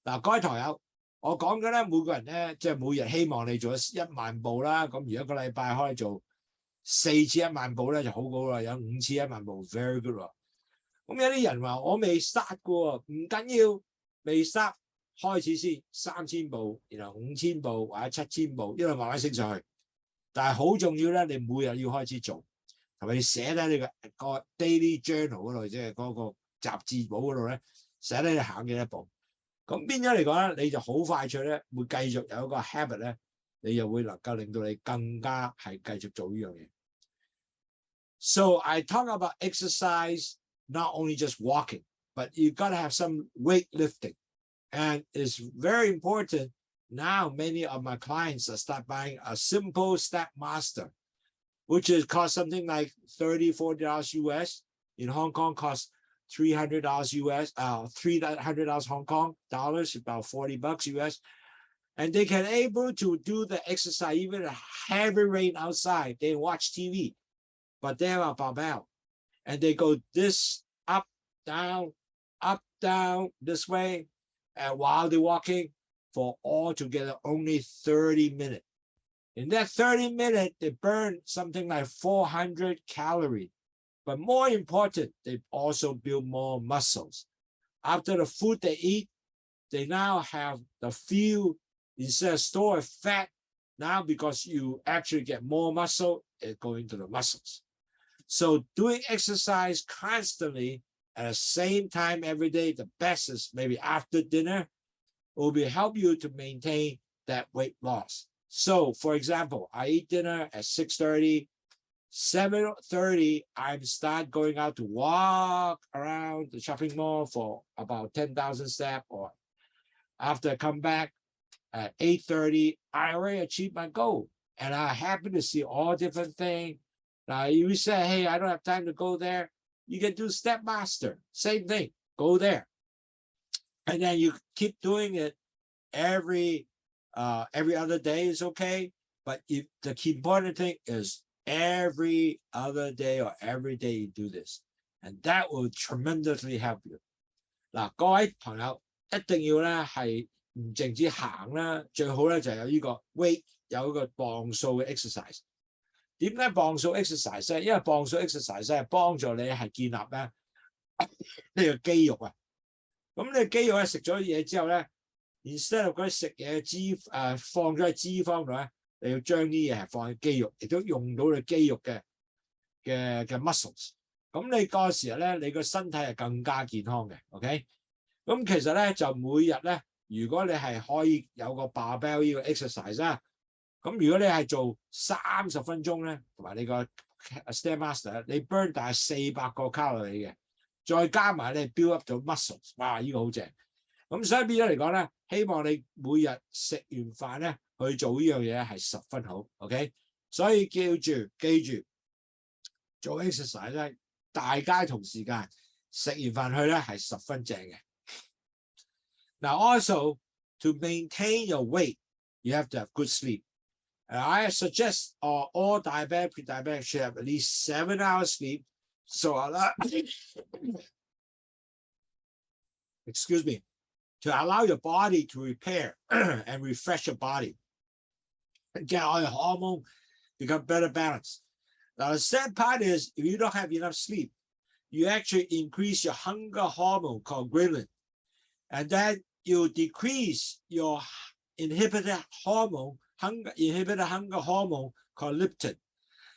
嗱，各位堂友，我講嘅咧，每個人咧，即係每日希望你做1萬步啦。咁如果一個禮拜可以做4次1萬步咧，就好好啦。有5次1萬步 ，very good 喎。咁有啲人話我未 start 嘅喎，唔緊要，未 start。開始先3000步，然後5000步或者7000步，一路慢慢升上去。但係好重要咧，你每日要開始做，同埋你寫喺你個 daily journal 嗰度，即係嗰個雜誌簿嗰度咧，寫低你行幾多步。咁變咗嚟講咧，你就好快脆咧，會繼續有一個 habit 咧，你又會能夠令到你更加係繼續做呢樣嘢。So I talk about exercise, not only just walking, but you got to have some weightlifting. And it's very important now. Many of my clients start buying a simple Step Master, which is cost something like $30, $40 US. In Hong Kong, costs $300 US, $300 Hong Kong dollars, about $40 US. And they can able to do the exercise even a heavy rain outside. They watch TV, but they have a barbell, and they go this up, down, this way. And while they're walking, for altogether only 30 minutes. In that 30 minutes, they burn something like 400 calories. But more important, they also build more muscles. After the food they eat, they now have the fuel instead of store fat. Now, because you actually get more muscle, it goes into the muscles. So doing exercise constantly at the same time every day, the best is maybe after dinner, will be help you to maintain that weight loss. So, for example, I eat dinner at 6:30, 7:30, I start going out to walk around the shopping mall for about 10,000 steps, or after I come back at 8:30, I already achieved my goal. And I'm happy to see all different things. Now, you say, hey, I don't have time to go there. You can do Step Master, same thing, go there. And then you keep doing it every other day is okay. But if the key important thing is every other day or every day you do this. And that will tremendously help you. 嗱，各位朋友一定要咧係唔淨止行啦，最好咧就有呢個 weight， 有一個磅數嘅 exercise。點解磅數 exercise 咧？因為磅數 exercise 係幫助你係建立咧呢個肌肉啊。咁你肌肉咧食咗嘢之後咧 ，instead of 嗰啲食嘢放咗喺脂肪度咧，你要將啲嘢係放喺肌肉，亦都用到你肌肉嘅 muscles。咁你嗰個時候咧，你個身體係更加健康嘅。OK， 咁其實咧就每日咧，如果你係可以有個 barbell 呢個 exercise 啦。咁如果你係做30分鐘咧，同埋你個 Step Master， 你 burn 大概400個卡路里嘅，再加埋你 build up 咗 muscles， 哇！呢個好正。咁所以變咗嚟講咧，希望你每日食完飯咧去做呢樣嘢係十分好 ，OK？ 所以記住做 exercise 咧，大家同時間食完飯去咧係十分正嘅。Now also to maintain your weight, you have to have good sleep. I suggest all diabetic, pre-diabetic should have at least 7 hours sleep. So excuse me, to allow your body to repair and refresh your body and get all your hormone become better balanced. Now the sad part is if you don't have enough sleep, you actually increase your hunger hormone called ghrelin, and then you decrease your inhibitor hunger hormone called leptin.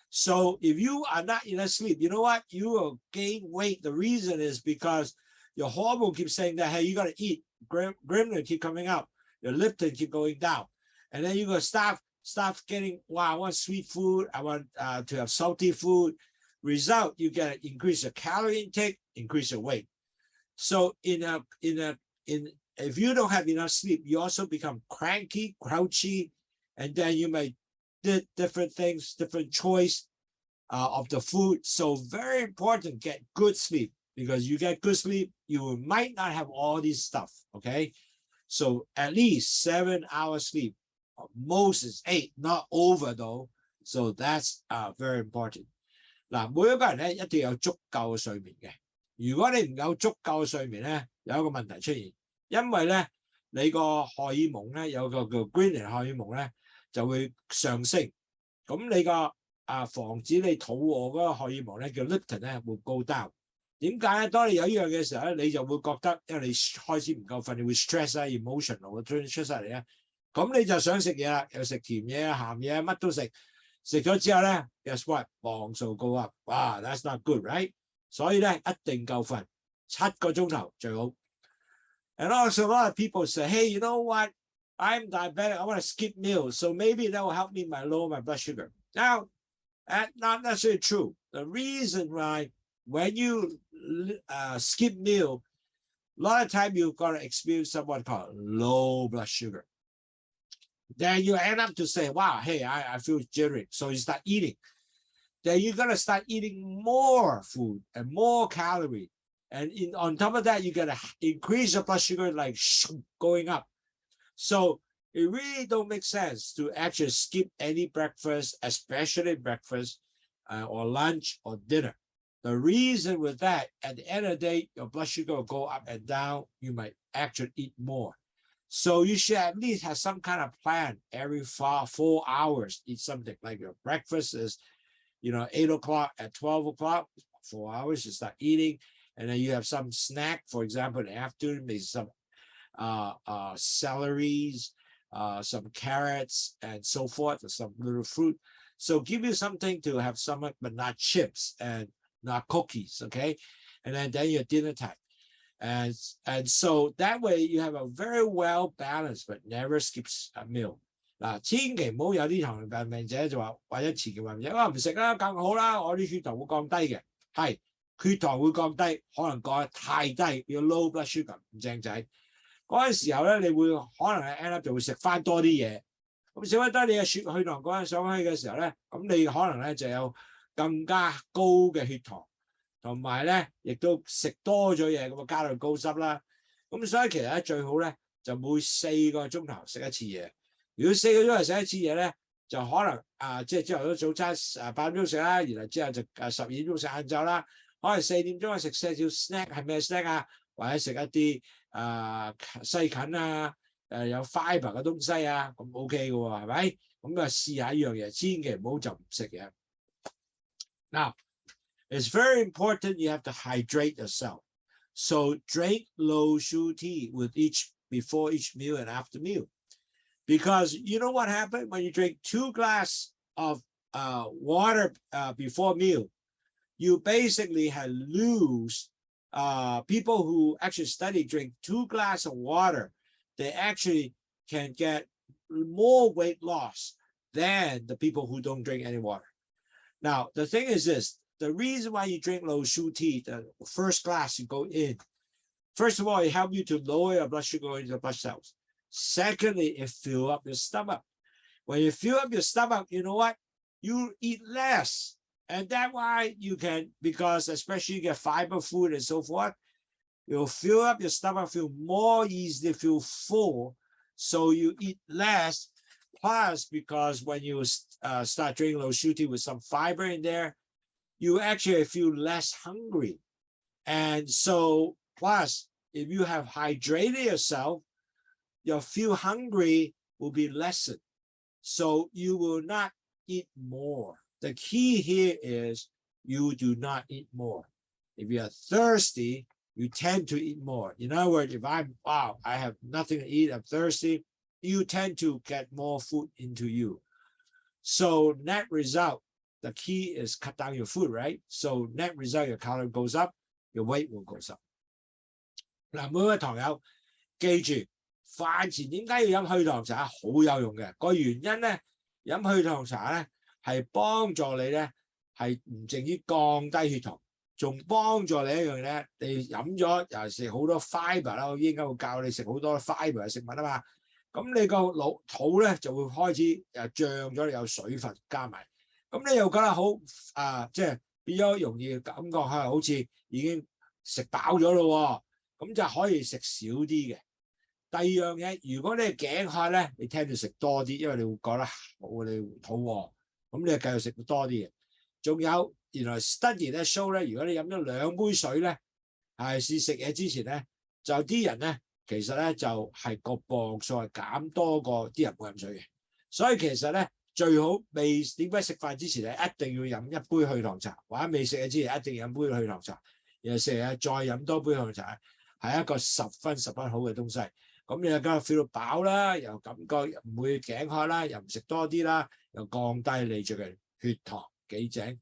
So if you are not enough sleep, you know what? You will gain weight. The reason is because your hormone keeps saying that, hey, you got to eat. Ghrelin keep coming up. Your leptin keep going down. And then you're going to start getting, wow, I want sweet food. I want to have salty food. Result, you get to increase your calorie intake, increase your weight. So if you don't have enough sleep, you also become cranky, grouchy, and then you may do different things, different choice of the food. So very important, get good sleep, because you get good sleep, you might not have all this stuff, okay? So at least 7 hours sleep. Most is 8, not over though. So that's very important. 嗱，每一個人咧一定要有足夠嘅睡眠嘅。如果你唔有足夠嘅睡眠咧，有一個問題出現，因為咧你個荷爾蒙咧有個叫 ghrelin 荷爾蒙咧就會上升，咁你個防止你肚餓嗰個荷爾蒙咧叫 leptin 咧會 go down。點解咧？當你有呢樣嘅時候咧，你就會覺得因為你開始唔夠瞓，你會 stress 啊 emotional 出晒嚟咧，咁你就想食嘢啦，又食甜嘢鹹嘢乜都食。食咗之後咧 ，guess what？ 磅數高啊！哇 ，that's not good, right？ 所以咧一定夠瞓，7個鐘頭最好。And also a lot of people say, hey, you know what? I'm diabetic. I want to skip meals, so maybe that will help me lower my blood sugar. Now, that's not necessarily true. The reason why when you skip meal, a lot of time you're going to experience somewhat called low blood sugar. Then you end up to say, wow, hey, I feel jittery. So you start eating. Then you're going to start eating more food and more calorie. And on top of that, you're going to increase your blood sugar like going up. So it really don't make sense to actually skip any breakfast, especially breakfast or lunch or dinner. The reason with that, at the end of the day, your blood sugar will go up and down. You might actually eat more. So you should at least have some kind of plan every 4 hours, eat something like your breakfast is, 8 o'clock at 12 o'clock, 4 hours, you start eating. And then you have some snack, for example, in the afternoon, maybe some celeries, some carrots and so forth, or some little fruit. So give you something to have some, but not chips and not cookies, okay? And then your dinner time. And so that way you have a very well balanced but never skips a meal. 嗱，千祈唔好有啲糖尿病者就話或者前期患者話唔食啦，更好啦，我啲血糖會降低嘅。係血糖會降低，可能降得太低，要 low blood sugar 唔正仔。嗰陣時候咧，你會可能係 end up 就會食翻多啲嘢。咁食翻多你嘅血糖嗰陣上去嘅時候咧，咁你可能咧就有更加高嘅血糖。同埋咧，亦都食多咗嘢，咁啊加到高濕啦。咁所以其實咧最好咧就每4個鐘頭食一次嘢。如果4個鐘頭食一次嘢咧，就可能即係朝頭早早餐8點鐘食啦，然後之後就12點鐘食晏晝啦。可能4點鐘食些少 snack， 係咩 snack 啊？或者食一啲西芹啊，有 fibre 嘅東西啊，咁 OK 嘅喎，係咪？咁啊試下呢樣嘢，千祈唔好就唔食嘢。Now, it's very important you have to hydrate yourself. So drink LOWSUTEA before each meal and after meal. Because you know what happened when you drink 2 glasses of water before meal, you basically lose people who actually study drink 2 glasses of water, they actually can get more weight loss than the people who don't drink any water. Now, the thing is this, the reason why you drink LOWSUTEA, the first glass you go in, First of all, it helps you to lower your blood sugar into the blood cells. Secondly, it fills up your stomach. When you fill up your stomach, you know what? You eat less. And that's why you can, because especially you get fiber food and so forth, you'll fill up your stomach, feel more easily, feel full. So you eat less. Plus, because when you start drinking LOWSUTEA with some fiber in there, you actually feel less hungry. And so, plus, if you have hydrated yourself, your feel hungry will be lessened. So you will not eat more. The key here is you do not eat more. If you are thirsty, you tend to eat more. In other words, if I have nothing to eat, I'm thirsty, you tend to get more food into you. So net result, the key is cut down your food, right? So net result, your calorie goes up, your weight will go up. 嗱，每位堂友記住，飯前點解要飲去糖茶？好有用嘅。個原因咧，飲去糖茶咧係幫助你咧係唔淨於降低血糖，仲幫助你一樣咧，你飲咗尤其是好多 fiber 啦，我應該會教你食好多 fiber 嘅食物啊嘛。咁你個肚咧就會開始脹咗，有水分加埋，咁你又覺得好即係變咗容易感覺係好似已經食飽咗咯喎，咁就可以食少啲嘅。第二樣嘢，如果你係頸渴咧，你聽住食多啲，因為你會覺得你肚餓，咁你就繼續食多啲嘅。仲有原來 study 咧 show 咧，如果你飲咗2杯水咧，試食嘢之前咧，就啲人咧。其實咧就係個磅數係減多過啲人冇飲水嘅，所以其實咧最好點解食飯之前咧一定要飲一杯去糖茶，或者未食嘢之前一定要飲杯去糖茶，然後食嘢再飲多杯去糖茶，係一個十分好嘅東西。咁你又梗係 feel 到飽啦，又感覺唔會頸渴啦，又唔食多啲啦，又降低你最近血糖幾正。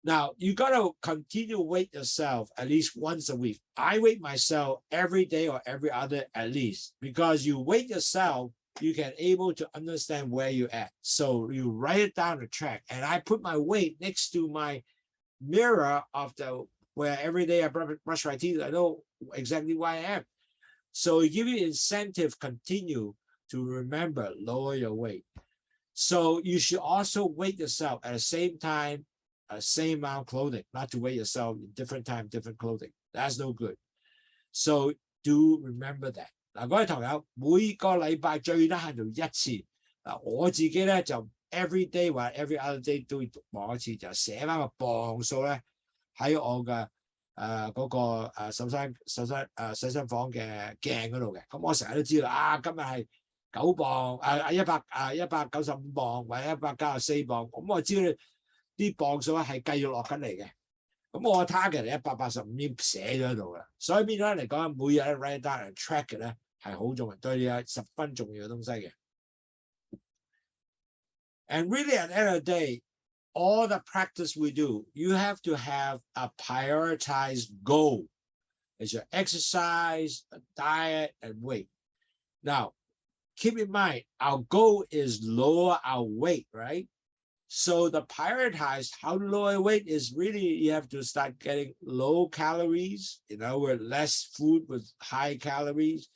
Now, you got to continue to weight yourself at least once a week. I weight myself every day or every other at least, because you weight yourself, you can able to understand where you're at. So you write it down the track. And I put my weight next to my mirror of where every day I brush my teeth. I know exactly where I am. So it gives you incentive, continue to remember, lower your weight. So you should also weight yourself at the same time, same amount of clothing, not to weigh yourself in different time, different clothing. That's no good. So do remember that. 嗱，各位堂友，每個禮拜最得閒就一次。嗱，我自己咧就 every day 或 every other day 都要望一次，就寫翻個磅數咧喺我嘅嗰個洗身房嘅鏡嗰度嘅。咁我成日都知道今日係9磅195磅或者194磅，咁我知道啲磅數係繼續落緊嚟嘅，咁我 target 係185已經寫咗喺度啦，所以變咗嚟講，每日 write down and track 嘅咧係好重要，對你係十分重要嘅東西嘅。And really at the end of the day, all the practice we do, you have to have a prioritized goal. It's your exercise, diet, and weight. Now, keep in mind, our goal is lower our weight, right? So the prioritize how to lower weight is really, you have to start getting low calories, in other words, less food with high calories,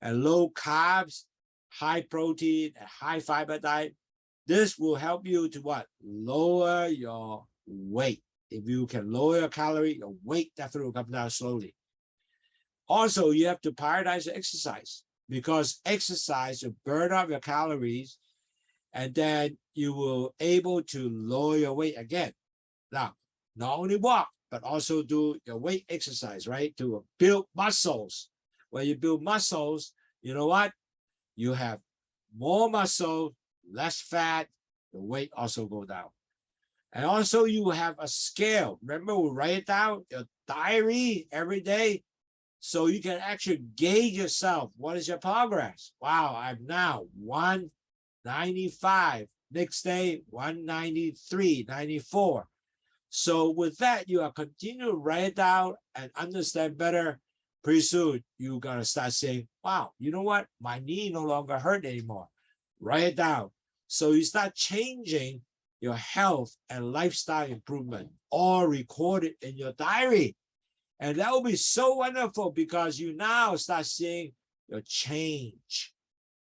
and low carbs, high protein, and high fiber diet. This will help you to what? Lower your weight. If you can lower your calorie, your weight definitely will come down slowly. Also, you have to prioritize your exercise, because exercise will burn up your calories, and then you will able to lower your weight again. Now, not only walk, but also do your weight exercise, right? To build muscles. When you build muscles, you know what? You have more muscle, less fat, the weight also go down. And also you have a scale. Remember, we write it down, your diary every day, so you can actually gauge yourself. What is your progress? Wow, I'm now 195. Next day, 193, 94. So with that, you are continue to write it down and understand better. Pretty soon, you're going to start saying, wow, you know what? My knee no longer hurt anymore. Write it down. So you start changing your health and lifestyle improvement, all recorded in your diary. And that will be so wonderful because you now start seeing your change.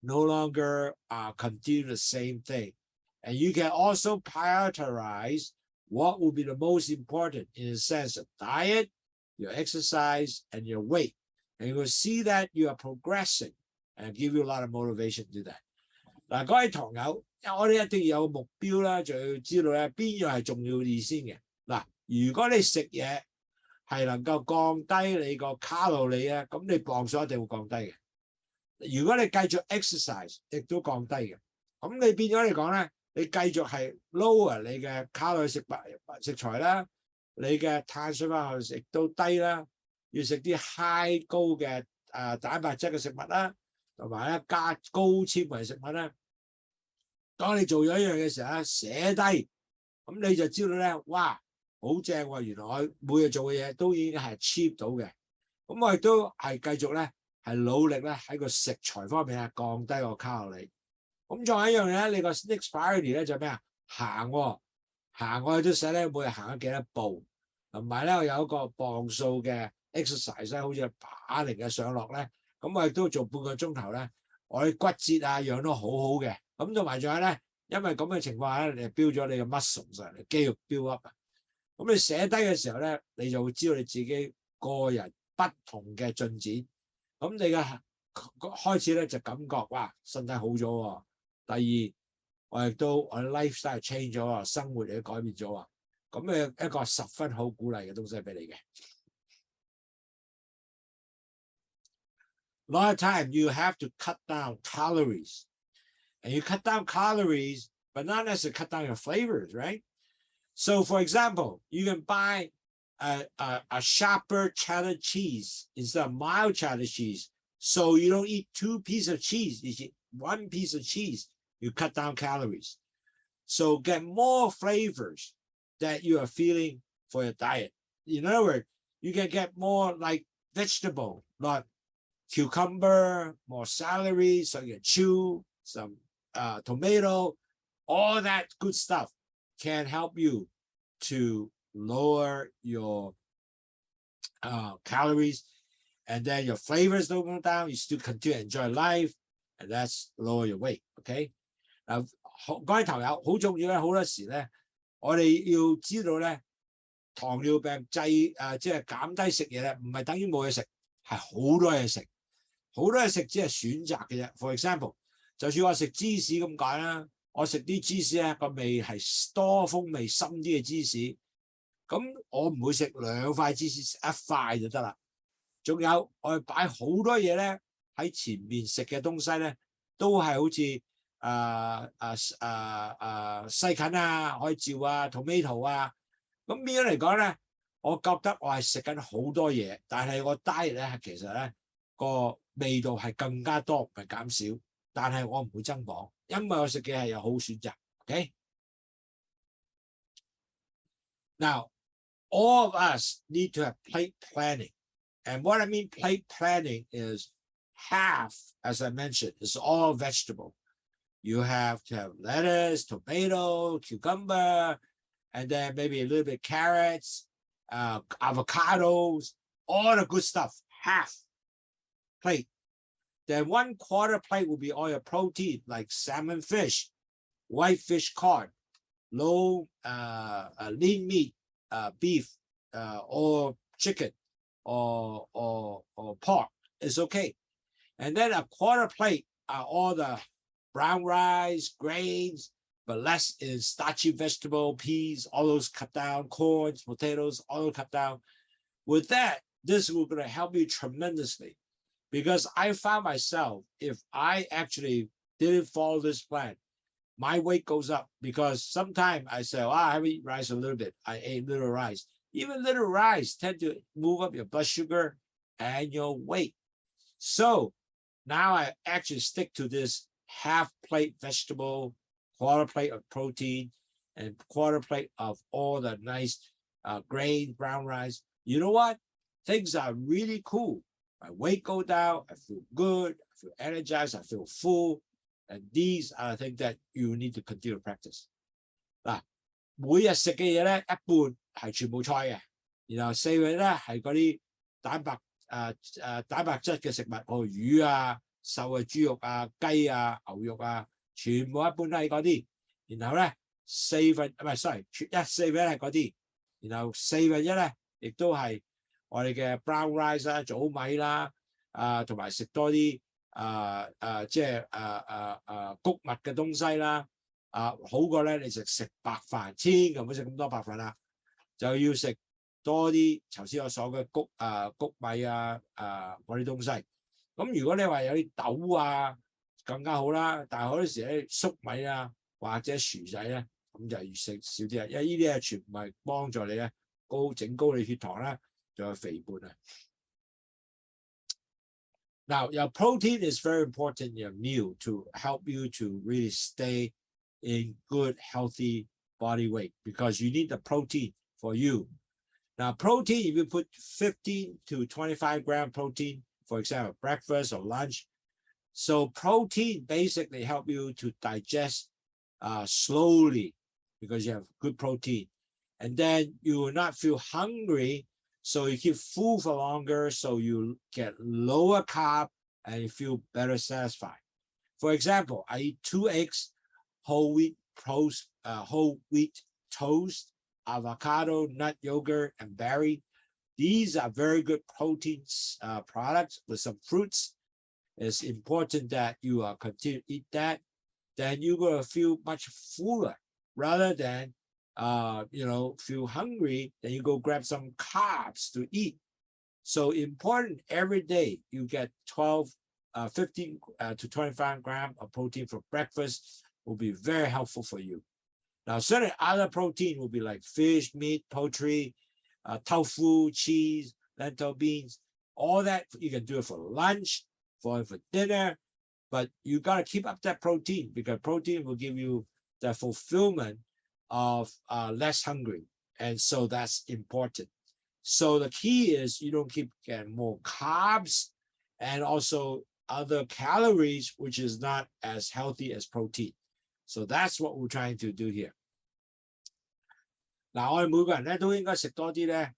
No longer continue the same thing. And you can also prioritize what will be the most important in the sense of diet, your exercise, and your weight. And you will see that you are progressing and give you a lot of motivation to do that. 嗱，各位堂友，我哋一定要有目標啦，就要知道咧邊樣係重要啲先嘅。嗱，如果你食嘢係能夠降低你個卡路里咧，咁你磅數一定會降低嘅。如果你繼續 exercise， 亦都降低嘅。咁你變咗嚟講咧，你繼續係 lower 你嘅卡路里食材啦，你嘅碳水化合物亦都低啦，要食啲 high 高嘅蛋白質嘅食物啦。同埋咧加高纖維食物咧，當你做咗一樣嘅時候咧，寫低，咁你就知道咧，哇，好正喎！原來我每日做嘅嘢都已經係 achieve 到嘅。咁我亦都係繼續咧，係努力咧喺個食材方面降低個卡路里。咁仲有一樣嘢咧，你個 next priority 咧就係咩啊？行喎，行我都寫咧，每日行咗幾多步，同埋咧我有一個磅數嘅 exercise 咧，好似啞鈴嘅上落咧。咁我亦都做半個鐘頭咧，我啲骨節樣都好好嘅。咁同埋仲有咧，因為咁嘅情況下咧，你標咗你嘅 muscle 上嚟，肌肉 build up 啊。咁你寫低嘅時候咧，你就會知道你自己個人不同嘅進展。咁你嘅開始咧就感覺哇，身體好咗喎。第二，我嘅 lifestyle change 咗喎，生活亦都改變咗喎。咁一個十分好鼓勵嘅東西俾你嘅。A lot of time you have to cut down calories, and you cut down calories, but not necessarily cut down your flavors, right? So, for example, you can buy a sharper cheddar cheese instead of mild cheddar cheese. So you don't eat 2 pieces of cheese, you eat 1 piece of cheese. You cut down calories. So get more flavors that you are feeling for your diet. In other words, you can get more like vegetable, like cucumber, more celery, so you can chew, some tomato, all that good stuff can help you to lower your calories, and then your flavors don't go down. You still continue to enjoy life, and that's lower your weight. Okay? 各位朋友，好重要咧，好多時咧，我哋要知道咧，糖尿病即係減低食嘢咧，唔係等於冇嘢食，係好多嘢食。好多嘢食只係選擇嘅啫。For example， 就算我食芝士咁解啦，我食啲芝士咧個味係多風味深啲嘅芝士，咁我唔會食2塊芝士，食1塊就得啦。仲有我哋擺好多嘢咧喺前面食嘅東西咧，都係好似西芹啊、海椒啊、tomato 啊，咁變咗嚟講咧，我覺得我係食緊好多嘢，但係我 diet 咧其實咧個味道係更加多，唔係減少，但係我唔會增磅，因為我食嘅係有好選擇。Okay? Now, all of us need to have plate planning. And what I mean plate planning is half, as I mentioned, is all vegetable. You have to have lettuce, tomato, cucumber, and then maybe a little bit carrots, avocados, all the good stuff, half plate. Then 1/4 plate will be all your protein, like salmon fish, whitefish cod, low lean meat, beef, or chicken, or pork. It's okay. And then 1/4 plate are all the brown rice, grains, but less in starchy vegetable, peas, all those cut down, corns, potatoes, all those cut down. With that, this will going to help you tremendously. Because I found myself, if I actually didn't follow this plan, my weight goes up because sometimes I say, I have eaten rice a little bit. I ate little rice. Even little rice tend to move up your blood sugar and your weight. So now I actually stick to this half plate vegetable, 1/4 plate of protein, and 1/4 plate of all the nice grain, brown rice. You know what? Things are really cool. My weight go down, I feel good, I feel energized, I feel full. And these are the things that you need to continue to practice. 嗱，每日食嘅嘢咧，一半係全部菜嘅，然後4樣咧係嗰啲蛋白質嘅食物，譬如魚啊、瘦嘅豬肉啊、雞啊、牛肉啊，全部一般都係嗰啲。然後咧4分係嗰啲，然後1/4咧亦都係我哋嘅 brown rice 啦、糙米啦，同埋食多啲即係穀物嘅東西啦，好過咧你食白飯，千祈唔好食咁多白飯啦，就要食多啲頭先我所嘅穀米嗰啲東西。咁如果你話有啲豆啊，更加好啦。但係好多時咧粟米啊或者薯仔咧，咁就要食少啲啊，因為呢啲係全部係幫助你咧整高你血糖啦，仲有肥胖啊。Now, your protein is very important in your meal to help you to really stay in good, healthy body weight because you need the protein for you. Now, protein, if you put 15 to 25 gram protein, for example, breakfast or lunch, so protein basically help you to digest slowly because you have good protein. And then you will not feel hungry, so you keep full for longer, so you get lower carb and you feel better satisfied. For example, I eat 2 eggs, whole wheat toast, avocado, nut yogurt, and berry. These are very good protein products with some fruits. It's important that you continue to eat that. Then you're going to feel much fuller rather than feel hungry, then you go grab some carbs to eat. So important every day you get 15 to 25 grams of protein for breakfast will be very helpful for you. Now, certain other protein will be like fish, meat, poultry, tofu, cheese, lentil beans, all that you can do it for lunch, for dinner, but you got to keep up that protein because protein will give you the fulfillment of less hungry, and so that's important. So the key is you don't keep getting more carbs and also other calories, which is not as healthy as protein. So that's what we're trying to do here. 嗱，我哋每個人咧都應該食多啲咧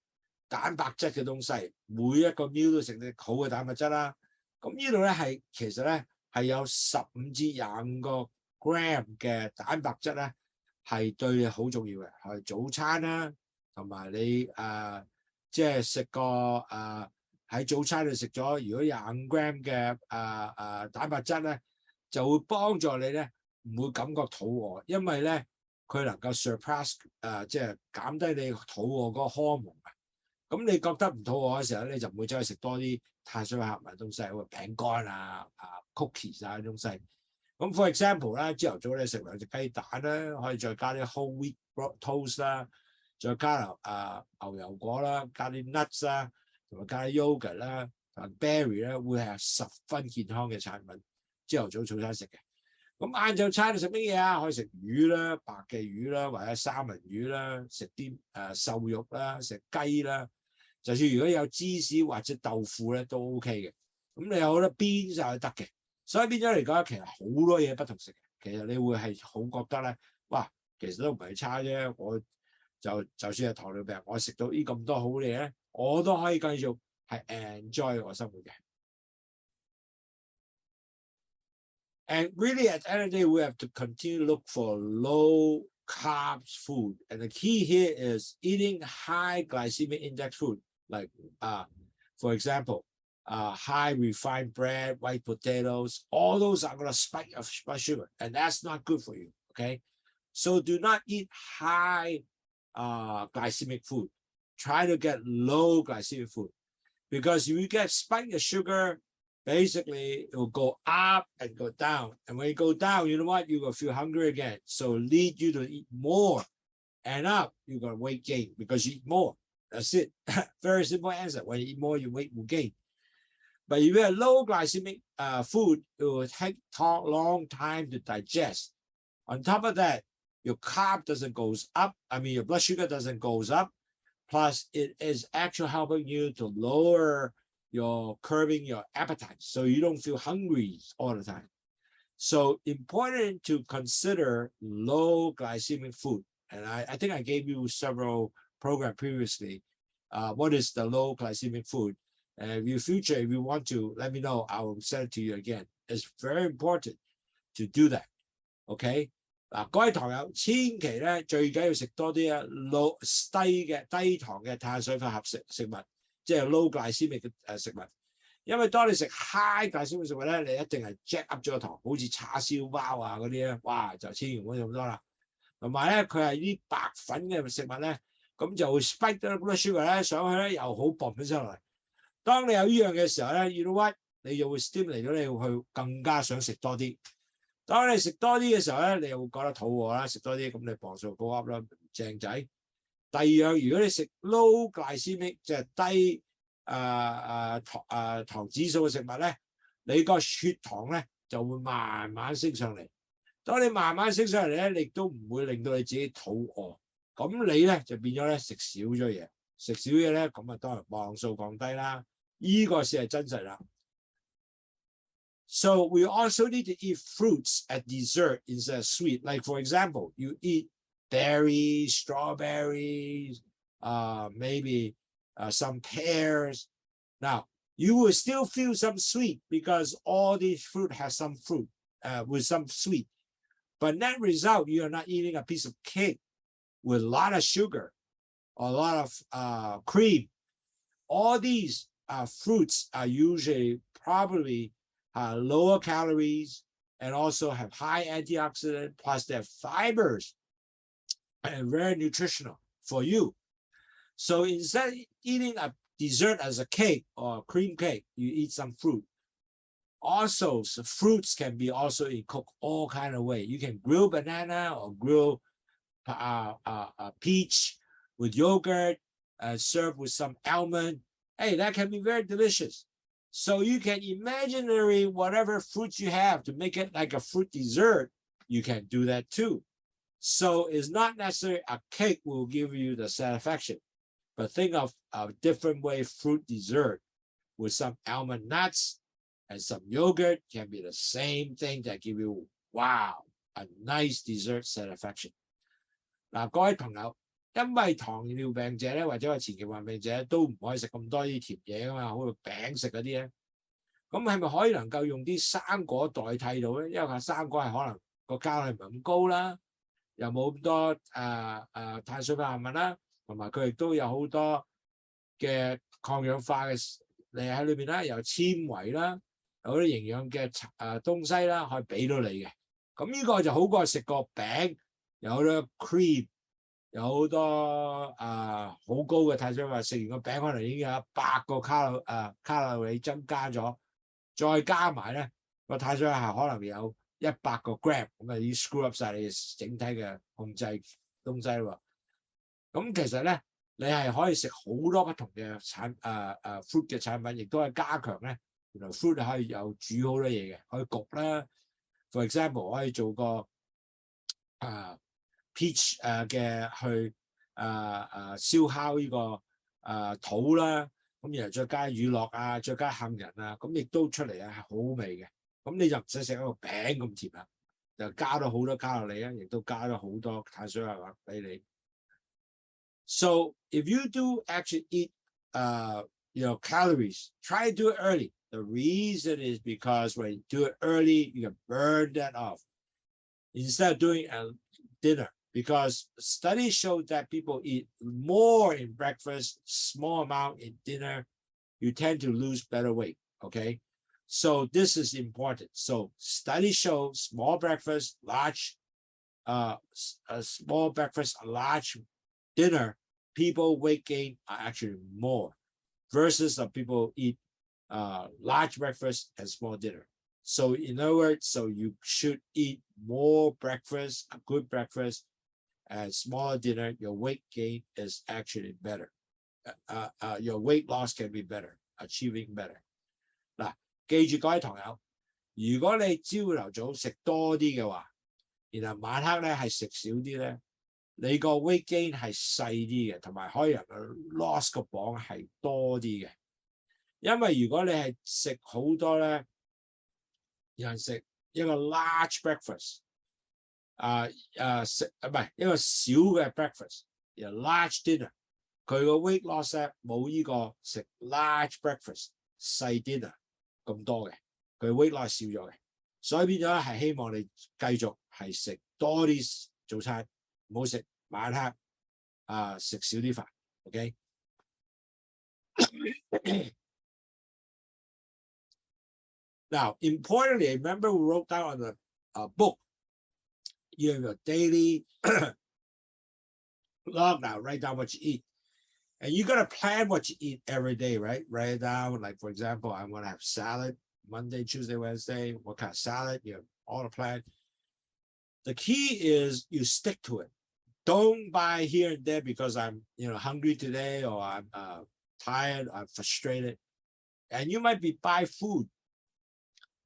蛋白質嘅東西，每一個 meal 都食啲好嘅蛋白質啦。咁呢度咧其實咧係有15至25個 gram 嘅蛋白質咧。係對你好重要嘅，係早餐啦，同埋你即係食個喺早餐度食咗，如果25 gram 嘅蛋白質咧，就會幫助你咧唔會感覺肚餓，因為咧佢能夠 surpass 即係減低你肚餓嗰個荷蒙啊。咁你覺得唔肚餓嘅時候咧，你就唔會走去食多啲碳水化合物東西，好似餅乾cookies 啲東西。咁 for example 啦，朝頭早你食2隻雞蛋啦，可以再加啲 whole wheat toast 啦，再加牛油果啦，加啲 nuts 啦，同埋加啲 yogurt 啦，同埋 berry 咧，會係10分健康嘅產品。朝頭早餐食嘅。咁晏晝餐你食乜嘢啊？可以食魚啦，白嘅魚啦，或者三文魚啦，食啲瘦肉啦，食雞啦。就算如果有芝士或者豆腐咧，都 OK 嘅。咁你有好多邊就係得嘅。所以變咗嚟講，其實好多嘢不同食嘅。其實你會係好覺得咧，哇，其實都唔係差啫。我就算係糖尿病，我食到呢咁多好嘢咧，我都可以繼續係 enjoy 我生活嘅。And really, at the end of the day, we have to continue to look for low carbs food. And the key here is eating high glycemic index food, like for example, high refined bread, white potatoes, all those are going to spike your blood sugar, and that's not good for you, okay? So do not eat high glycemic food. Try to get low glycemic food, because if you get spike your sugar, basically it will go up and go down. And when you go down, you know what? You're going to feel hungry again. So lead you to eat more, and up, you're going to weight gain because you eat more. That's it. Very simple answer. When you eat more, your weight will gain. But if you have low glycemic food, it will take a long time to digest. On top of that, your carb doesn't goes up. I mean, your blood sugar doesn't goes up. Plus, it is actually helping you to lower curbing your appetite, so you don't feel hungry all the time. So important to consider low glycemic food. And I think I gave you several programs previously. What is the low glycemic food? And if you want to, let me know. I will send it to you again. It's very important to do that. OK 嗱，各位堂友，千祈咧最緊要食多啲低糖嘅碳水化合物食物，即係 low glycemic 嘅食物。因為當你食 high glycemic 食物咧，你一定係 jack up 咗個糖，好似叉燒包啊嗰啲咧，哇就千祈唔好咁多啦。同埋咧，佢係啲白粉嘅食物咧，咁就會 spike 咗 blood sugar 咧上去咧，又好bomb咗上嚟。當你有呢樣嘅時候咧 ，you know what？ 你就會 stimulate 咗你去更加想食多啲。當你食多啲嘅時候咧，你又會覺得肚餓啦，食多啲咁你磅數高 up 啦，正仔。第二樣，如果你食 low glycemic 即係低糖指數嘅食物咧，你個血糖咧就會慢慢升上嚟。當你慢慢升上嚟咧，你亦都唔會令到你自己肚餓。咁你咧就變咗咧食少咗嘢，食少嘢咧咁啊當然磅數降低啦。呢個先係真實啦。So we also need to eat fruits at dessert instead of sweet. Like for example, you eat berries, strawberries, maybe some pears. Now, you will still feel some sweet because all these fruit has some fruit with some sweet. But net result, you are not eating a piece of cake with a lot of sugar or a lot of cream. All these fruits are usually probably lower calories and also have high antioxidant, plus they have fibers and very nutritional for you. So instead of eating a dessert as a cake or a cream cake, you eat some fruit. Also, so fruits can be also cooked all kind of way. You can grill banana or grill peach with yogurt, serve with some almond. Hey, that can be very delicious. So you can imaginary whatever fruits you have to make it like a fruit dessert, you can do that too. So it's not necessarily a cake will give you the satisfaction, but think of a different way fruit dessert with some almond nuts and some yogurt can be the same thing that give you, wow, a nice dessert satisfaction. 嗱，各位朋友，因為糖尿病者咧，或者係前期患病者都唔可以食咁多啲甜嘢噶嘛，好似餅食嗰啲咧。咁係咪可以能夠用啲生果代替到咧？因為生果係可能個卡路里唔係咁高啦，又冇咁多碳水化合物啦，同埋佢亦都有好多嘅抗氧化嘅嚟喺裏邊啦，有纖維啦，有啲營養嘅東西啦，可以俾到你嘅。咁呢個就好過食個餅，有好多 cream。有好多好高嘅碳水化合物，食完個餅可能已經有100個卡路里增加咗，再加埋咧個碳水化合物可能有100個 gram， 咁啊已經 screw up 晒你整體嘅控制東西喎。咁其實咧，你係可以食好多不同嘅fruit 嘅產品，亦都係加強咧。原來 fruit 可以有煮好多嘢嘅，可以焗啦。For example， 可以做個peach 嘅去燒烤呢個肚啦，咁然後再加乳酪啊，再加杏仁啊，咁亦都出嚟係好味嘅。咁你就唔使食一個餅咁甜啦，就加咗好多卡路里啊，亦都加咗好多碳水化合物俾你。So if you do actually eat calories, try to do it early. The reason is because when you do it early, you can burn that off instead of doing a dinner. Because studies show that people eat more in breakfast, small amount in dinner, you tend to lose better weight, okay? So this is important. So studies show small breakfast, small breakfast, a large dinner, people weight gain are actually more versus some people eat large breakfast and small dinner. So in other words, so you should eat more breakfast, a good breakfast, and smaller dinner, your weight gain is actually better. Your weight loss can be better, achieving better. 嗱，記住各位堂友，如果你朝頭早食多啲嘅話，然後晚黑咧係食少啲咧，你個 weight gain 係細啲嘅，同埋可以能夠 loss 個磅係多啲嘅。因為如果你係食好多咧，有人食一個 large breakfast。唔係一個小嘅 breakfast，a large dinner，佢個 weight loss 咧冇呢個食 large breakfast 細 dinner 咁多嘅，佢 weight loss 少咗嘅，所以變咗係希望你繼續係食多啲早餐，唔好食晚黑食少啲飯 ，OK？ Now, importantly, remember we wrote down on the book, you have your daily log now, write down what you eat. And you got to plan what you eat every day, right? Write it down. Like, for example, I want to have salad Monday, Tuesday, Wednesday. What kind of salad? You have all the plan. The key is you stick to it. Don't buy here and there because I'm, hungry today or I'm tired, I'm frustrated. And you might be buy food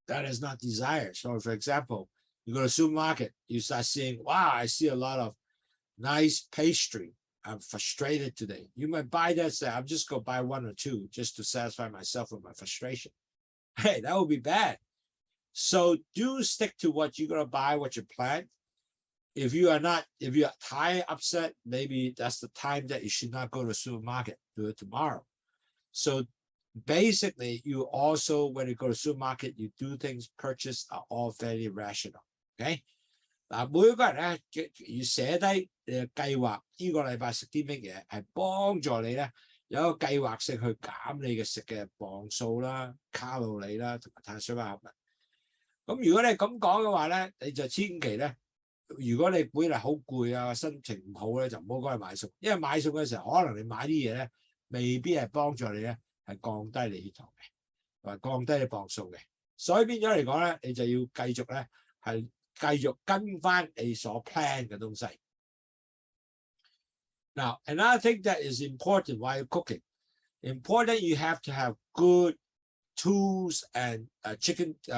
that is not desired. So, for example, you go to the supermarket, you start seeing, wow, I see a lot of nice pastry. I'm frustrated today. You might buy that, say, I'm just going to buy one or two just to satisfy myself with my frustration. Hey, that would be bad. So do stick to what you're going to buy, what you plan. If you're tired, upset, maybe that's the time that you should not go to the supermarket. Do it tomorrow. So basically, you also, when you go to the supermarket, you do things, purchase are all fairly rational. Okay? 嗱，每一個人咧要寫低你嘅計劃，呢個禮拜食啲乜嘢，係幫助你咧有一個計劃性去減你嘅食嘅磅數啦、卡路里啦同埋碳水化合物。咁如果你咁講嘅話咧，你就千祈咧，如果你本嚟好攰啊、心情唔好咧，就唔好講去買餸，因為買餸嘅時候，可能你買啲嘢咧，未必係幫助你咧係降低你血糖嘅，或降低你磅數嘅。所以變咗嚟講咧，你就要繼續咧係。繼續跟翻你所 plan 嘅東西。Now, another thing that is important while you're cooking, important you have to have good tools and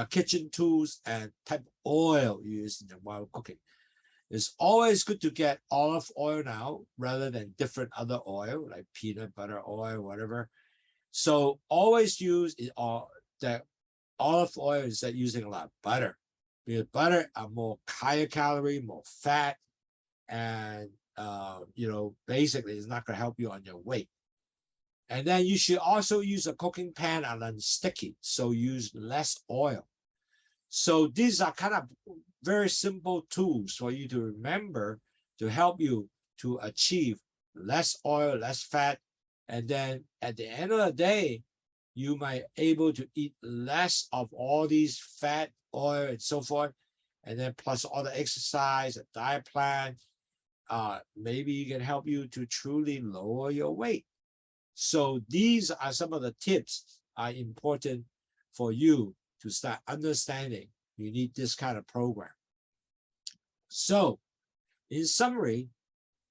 kitchen tools and type of oil you use while cooking. It's always good to get olive oil now rather than different other oil like peanut butter oil, whatever. So always use the olive oil instead of using a lot of butter. Because butter are more higher calorie, more fat, and basically it's not going to help you on your weight. And then you should also use a cooking pan and non-sticky, so use less oil. So these are kind of very simple tools for you to remember to help you to achieve less oil, less fat, and then at the end of the day, you might able to eat less of all these fat, oil, and so forth, and then plus all the exercise, a diet plan, maybe it can help you to truly lower your weight. So these are some of the tips are important for you to start understanding you need this kind of program. So in summary,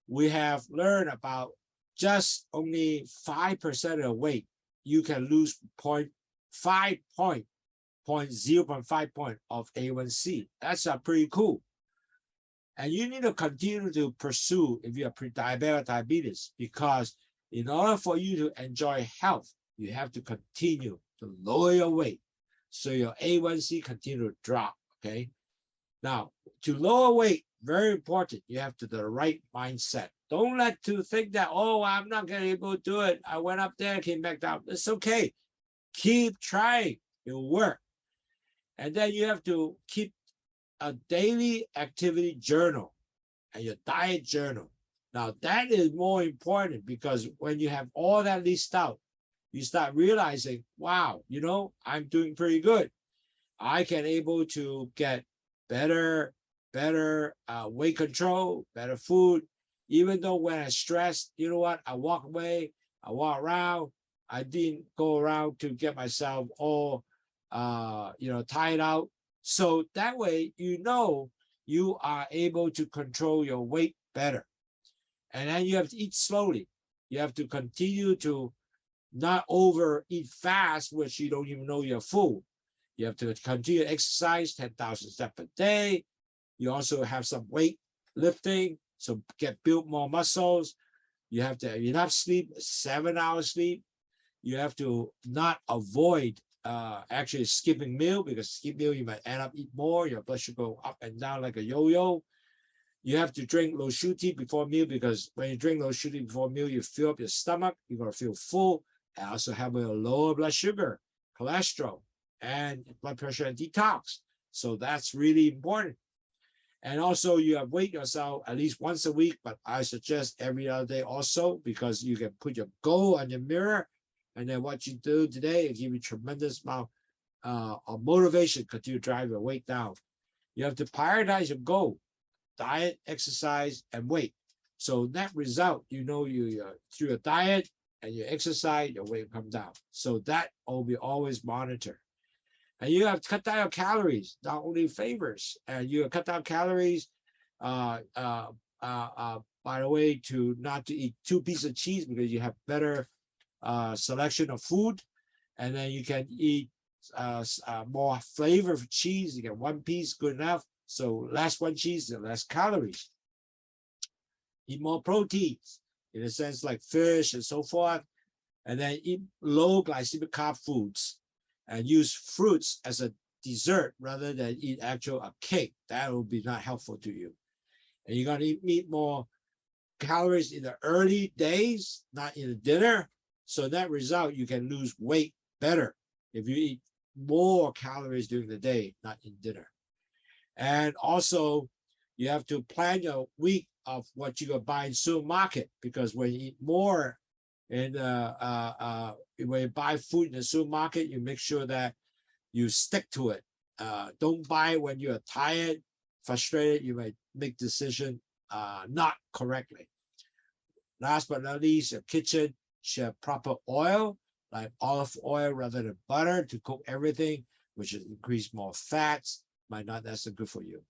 we have learned about just only 5% of the weight you can lose 0.5 point of A1C. That's pretty cool. And you need to continue to pursue if you are pre-diabetic diabetes, because in order for you to enjoy health, you have to continue to lower your weight so your A1C continue to drop, okay? Now, to lower weight, very important, you have to do the right mindset. Don't let to think that, oh, I'm not going to be able to do it. I went up there, came back down. It's okay. Keep trying. It'll work. And then you have to keep a daily activity journal and your diet journal. Now, that is more important because when you have all that list out, you start realizing, wow, I'm doing pretty good. I can able to get better weight control, better food. Even though when I stressed, you know what? I walk away, I walk around. I didn't go around to get myself all, tired out. So that way, you are able to control your weight better. And then you have to eat slowly. You have to continue to not overeat fast, which you don't even know you're full. You have to continue to exercise 10,000 steps a day. You also have some weight lifting, so build more muscles. You have to have enough sleep, 7 hours sleep. You have to not avoid actually skipping meal, because skip meal you might end up eat more. Your blood sugar go up and down like a yo-yo. You have to drink LOWSUTEA before meal because when you drink LOWSUTEA before meal, you fill up your stomach. You're going to feel full. And also have a lower blood sugar, cholesterol, and blood pressure and detox. So that's really important. And also you have weight yourself at least once a week, but I suggest every other day also because you can put your goal on your mirror. And then what you do today, it gives you tremendous amount of motivation because you drive your weight down. You have to prioritize your goal, diet, exercise, and weight. So net result, you through your diet and your exercise, your weight will come down. So that will be always monitored. And you have to cut down your calories, not only flavors. And you cut down calories, by the way, not to eat 2 pieces of cheese because you have better selection of food. And then you can eat more flavor of cheese. You get 1 piece, good enough. So less 1 cheese and less calories. Eat more proteins, in a sense like fish and so forth. And then eat low glycemic carb foods. And use fruits as a dessert rather than eat a cake. That will be not helpful to you. And you're going to eat more calories in the early days, not in the dinner. So that result, you can lose weight better if you eat more calories during the day, not in dinner. And also, you have to plan your week of what you're going to buy in supermarket because when you eat more and when you buy food in the supermarket, you make sure that you stick to it. Don't buy when you're tired, frustrated. You may make decision not correctly. Last but not least, your kitchen should have proper oil, like olive oil rather than butter to cook everything, which will increase more fats. Might not that's good for you.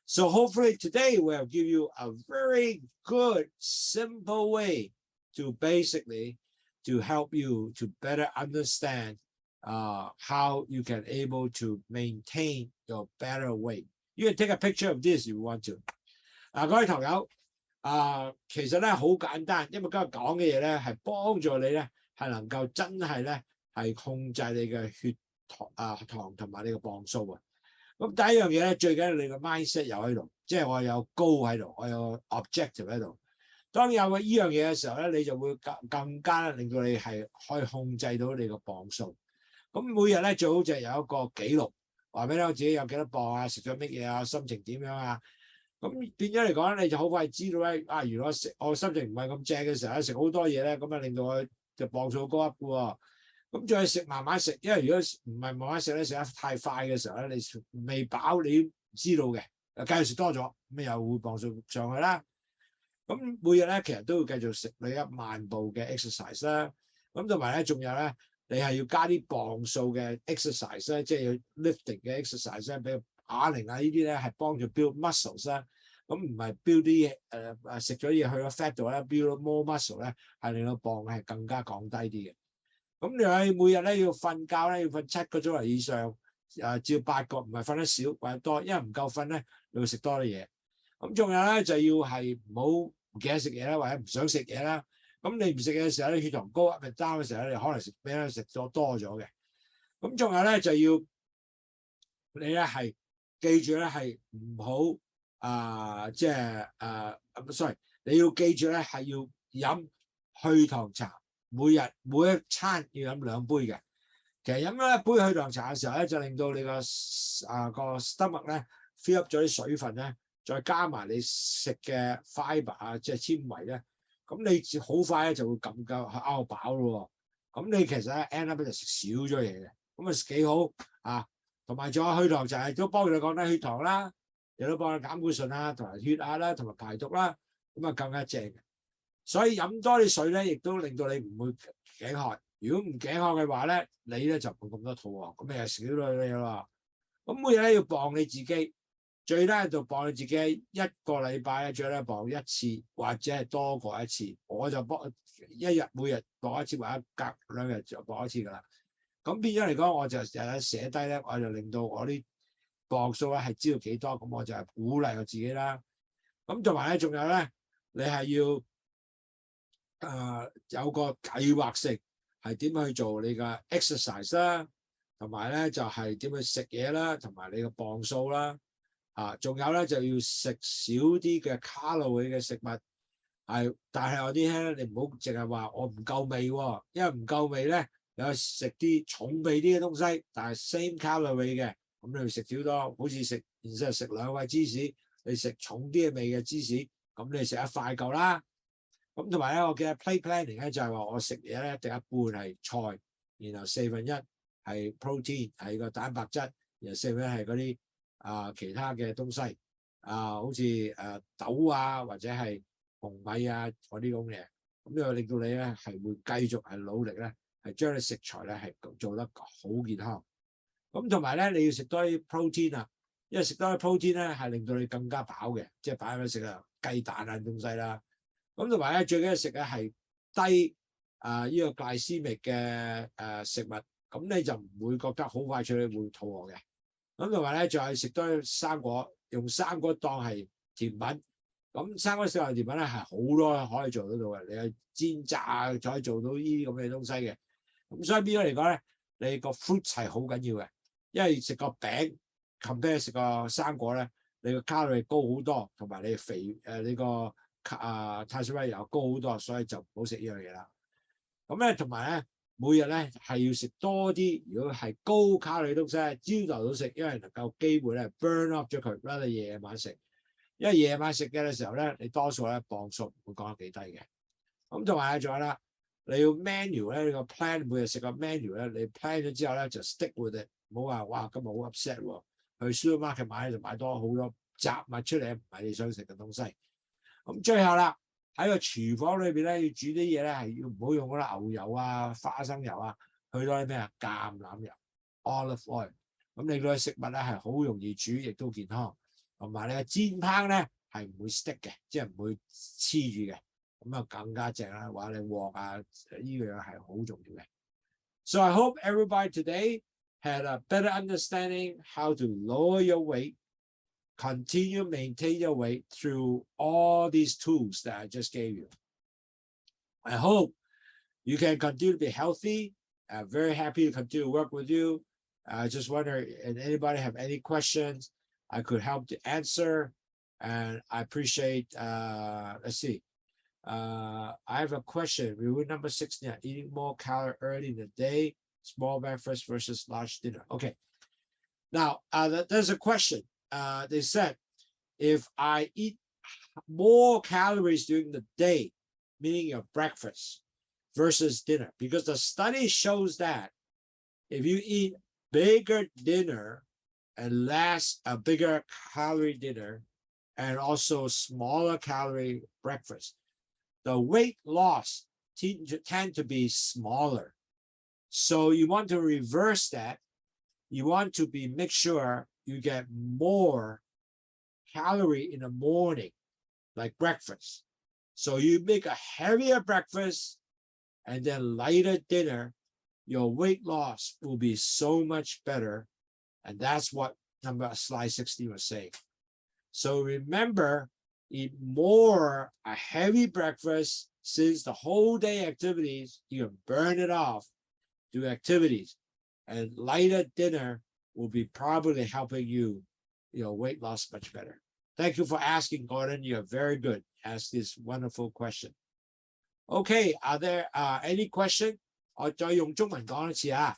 So hopefully today we'll give you a very good, simple way to basically to help you to better understand how you can able to maintain your better weight. You can take a picture of this if you want to. 各位朋友，其實咧好簡單，因為今日講嘅嘢咧係幫助你咧係能夠真係咧係控制你嘅血糖同埋你嘅磅數啊。咁第一樣嘢咧最緊要你個 mindset 有喺度，即係我有 goal 喺度，我有 objective 喺度。當有呢樣嘢嘅時候咧，你就會更加令到你係可以控制到你個磅數。咁每日咧最好就係有一個記錄，話俾你聽自己有幾多磅啊，食咗乜嘢啊，心情點樣啊。咁變咗嚟講咧，你就好快知道咧，如果我心情唔係咁正嘅時候咧，食好多嘢咧，咁啊令到我嘅磅數高 up 嘅喎。咁再食慢慢食，因為如果唔係慢慢食咧，食得太快嘅時候咧，你未飽你唔知道嘅，繼續食多咗，咁又會磅數上去啦。咁每日咧其實都要繼續食你1萬步嘅 exercise 啦。咁同埋咧仲有咧，你係要加啲磅數嘅 exercise 咧，即係要 lifting 嘅 exercise 咧，比如啞鈴啊呢啲咧係幫助 build muscles 啦。咁唔係 build 啲食咗嘢去咗 fat 度咧 build more muscle 咧，係令到磅係更加降低啲嘅。咁你每日咧要瞓覺咧，要瞓7個鐘頭以上，至8個，唔係瞓得少或者多，因為唔夠瞓咧，你會食多啲嘢。咁仲有咧就要係唔好唔記得食嘢啦，或者唔想食嘢啦。咁你唔食嘢嘅時候咧，血糖高 up and down 嘅時候咧，你可能俾人食咗多咗嘅。咁仲有咧就要你咧係記住咧係唔好sorry， 你要記住咧係要飲去糖茶。每一餐要飲2杯嘅，其實飲咗1杯去糖茶嘅時候咧，就令到你個stomach 咧 fill up 咗啲水分咧，再加埋你食嘅 fibre 即係纖維咧，咁你好快咧就會咁夠飽飽咯。咁你其實咧 end up 就食少咗嘢嘅，咁啊幾好啊。同埋仲有去糖茶都幫你降低血糖啦，亦都幫你減膽固醇啊，同埋血壓啦，同埋排毒啦，咁啊更加正嘅。所以飲多啲水咧，亦都令到你唔會頸渴。如果唔頸渴嘅話咧，你咧就冇咁多肚餓，咁你就少咗你啦。咁每日咧要磅你自己，最低就磅你自己1個禮拜咧，最低磅1次或者係多過1次。我就磅每日磅1次，或者隔2日就磅1次㗎啦。咁變咗嚟講，我就日日寫低咧，我就令到我啲磅數咧係知道幾多，咁我就係鼓勵我自己啦。咁同埋咧，仲有咧，你係要有個計劃性係點去做你嘅 exercise 啦，同埋咧就係點去食嘢啦，同埋你嘅磅數啦。仲有咧就要食少啲嘅卡路里嘅食物，但係有啲咧你唔好淨係話我唔夠味喎，因為唔夠味咧，你有食啲重味啲嘅東西，但係 same 卡路里嘅，咁你要食少多，好似食然之後食2塊芝士，你食重啲嘅味嘅芝士，咁你食一塊夠啦。咁同埋咧，我記得 plate planning 咧就係話我食嘢咧，一定一半係菜，然後1/4係 protein 係個蛋白質，然後1/4係嗰啲其他嘅東西好似豆啊或者係紅米啊嗰啲咁嘅，咁就令到你咧係會繼續係努力咧，係將你食材咧係做得好健康。咁同埋咧，你要食多啲 protein 啊，因為食多啲 protein 咧係令到你更加飽嘅，即係擺喺度食雞蛋啊東西啦。咁同埋咧，最緊要食嘅係低呢個glycemic嘅食物，咁你就唔會覺得好快脆會肚餓嘅。咁同埋咧，仲係食多啲生果，用生果當係甜品。咁生果食係甜品咧係好多可以做得到嘅，你係煎炸就可以做到呢啲咁嘅東西嘅。咁所以變咗嚟講咧，你個 fruit 係好緊要嘅，因為食個餅 compare 食個生果咧，你個卡路里高好多，同埋你肥你個碳水化合物又高好多，所以就唔好食呢樣嘢啦。咁咧同埋咧，每日咧係要食多啲，如果係高卡路里東西，朝頭早食，因為能夠機會咧 burn off 咗佢，拉到夜晚食。因為夜晚食嘅時候咧，你多數咧磅數唔會降得幾低嘅。咁同埋仲有啦，你要 menu 咧，你個 plan 每日食個 menu 咧，你 plan 咗之後咧就 stick with it，唔好話哇今日好 upset 喎，去 supermarket 買就買多好多雜物出嚟，唔係你想食嘅東西。咁最後啦，喺個廚房裏邊咧，要煮啲嘢咧係要唔好用嗰啲牛油啊、花生油啊，去多啲咩啊橄欖油 （olive oil）。咁令到食物咧係好容易煮，亦都健康。同埋你煎烹咧係唔會 stick 嘅，即係唔會黐住嘅，咁啊更加正啦。話你鑊啊呢樣係好重要嘅。So I hope everybody today had a better understanding how to lower your weight, continue maintain your weight through all these tools that I just gave you. I hope you can continue to be healthy. I'm very happy to continue to work with you. I just wonder if anybody have any questions I could help to answer, and I appreciate, let's see. I have a question. Rule number 16, eating more calories early in the day, small breakfast versus large dinner. Okay. Now, there's a question. They said, if I eat more calories during the day, meaning your breakfast versus dinner, because the study shows that if you eat bigger dinner and a bigger calorie dinner and also smaller calorie breakfast, the weight loss tend to be smaller. So you want to reverse that. You want to make sure you get more calorie in the morning, like breakfast. So you make a heavier breakfast and then lighter dinner, your weight loss will be so much better. And that's what slide 60 was saying. So remember, eat more a heavy breakfast, since the whole day activities, you can burn it off, do activities, and lighter dinner will be probably helping you, weight loss much better. Thank you for asking, Gordon. You're very good. Ask this wonderful question. Okay, are there any question? 我再用中文講一次啊。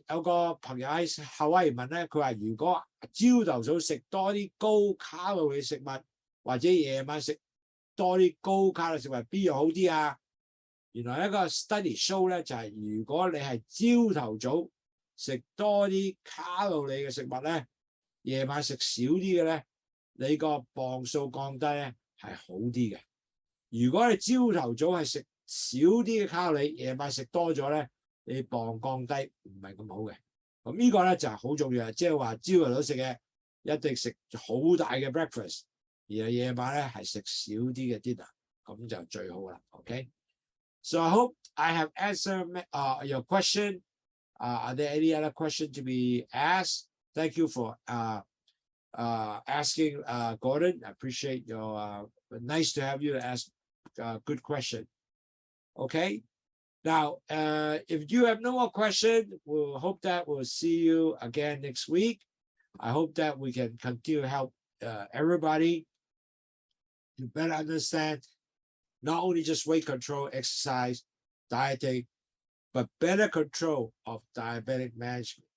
有個朋友喺夏威夷問咧，佢話如果朝頭早食多啲高卡路里食物，或者夜晚食多啲高卡路里食物，邊樣好啲啊？原來一個 study show 咧，就係如果你係朝頭早食多啲卡路里嘅食物咧，夜晚食少啲嘅咧，你個磅數降低咧係好啲嘅。如果你朝頭早係食少啲嘅卡路里，夜晚食多咗咧，你磅降低唔係咁好嘅。咁呢個咧就係好重要，即係話朝頭早食嘅一定食好大嘅 breakfast， 而係夜晚咧係食少啲嘅 dinner， 咁就最好啦。OK， so I hope I have answered your question. Are there any other question to be asked? Thank you for asking, Gordon. I appreciate your nice to have you to ask a good question. Okay. Now, if you have no more questions, we'll hope that we'll see you again next week. I hope that we can continue to help everybody to better understand not only just weight control, exercise, dieting, but better control of diabetic management.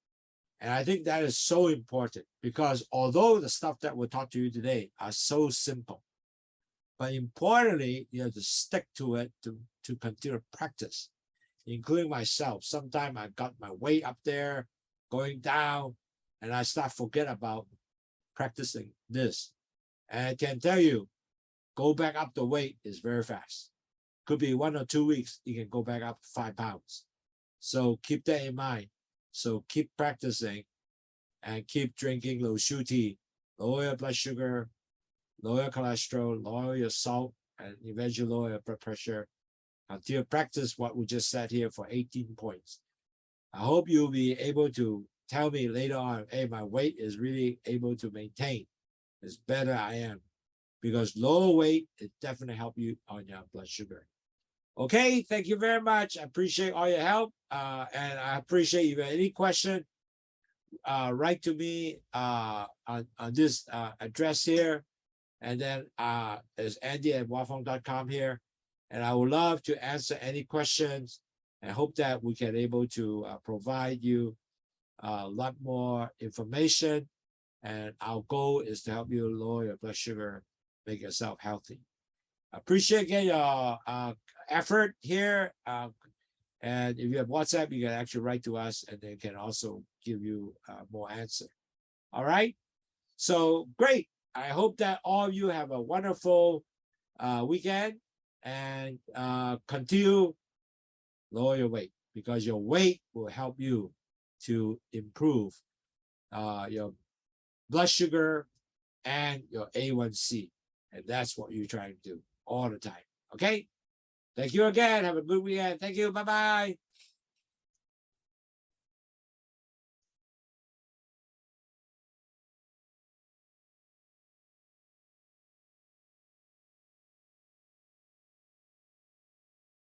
And I think that is so important because although the stuff that we'll talk to you today are so simple, but importantly, you have to stick to it to continue to practice, including myself. Sometimes I got my weight up there, going down, and I start forget about practicing this. And I can tell you, go back up the weight is very fast. Could be 1 or 2 weeks, you can go back up 5 pounds. So keep that in mind. So keep practicing and keep drinking LOWSUTEA, lower your blood sugar, lower your cholesterol, lower your salt, and eventually lower your blood pressure until you practice what we just said here for 18 points. I hope you'll be able to tell me later on, hey, my weight is really able to maintain. It's better I am. Because lower weight, it definitely help you on your blood sugar. Okay, thank you very much. I appreciate all your help. And I appreciate if you have any question, write to me on this address here. And then it's Andy@wafong.com here. And I would love to answer any questions. I hope that we can able to provide you a lot more information. And our goal is to help you lower your blood sugar, make yourself healthy. Appreciate again your effort here. And if you have WhatsApp, you can actually write to us and they can also give you more answer. All right. So great. I hope that all of you have a wonderful weekend and continue lower your weight because your weight will help you to improve your blood sugar and your A1C. And that's what you're trying to do all the time. Okay? Thank you again. Have a good weekend. Thank you. Bye-bye.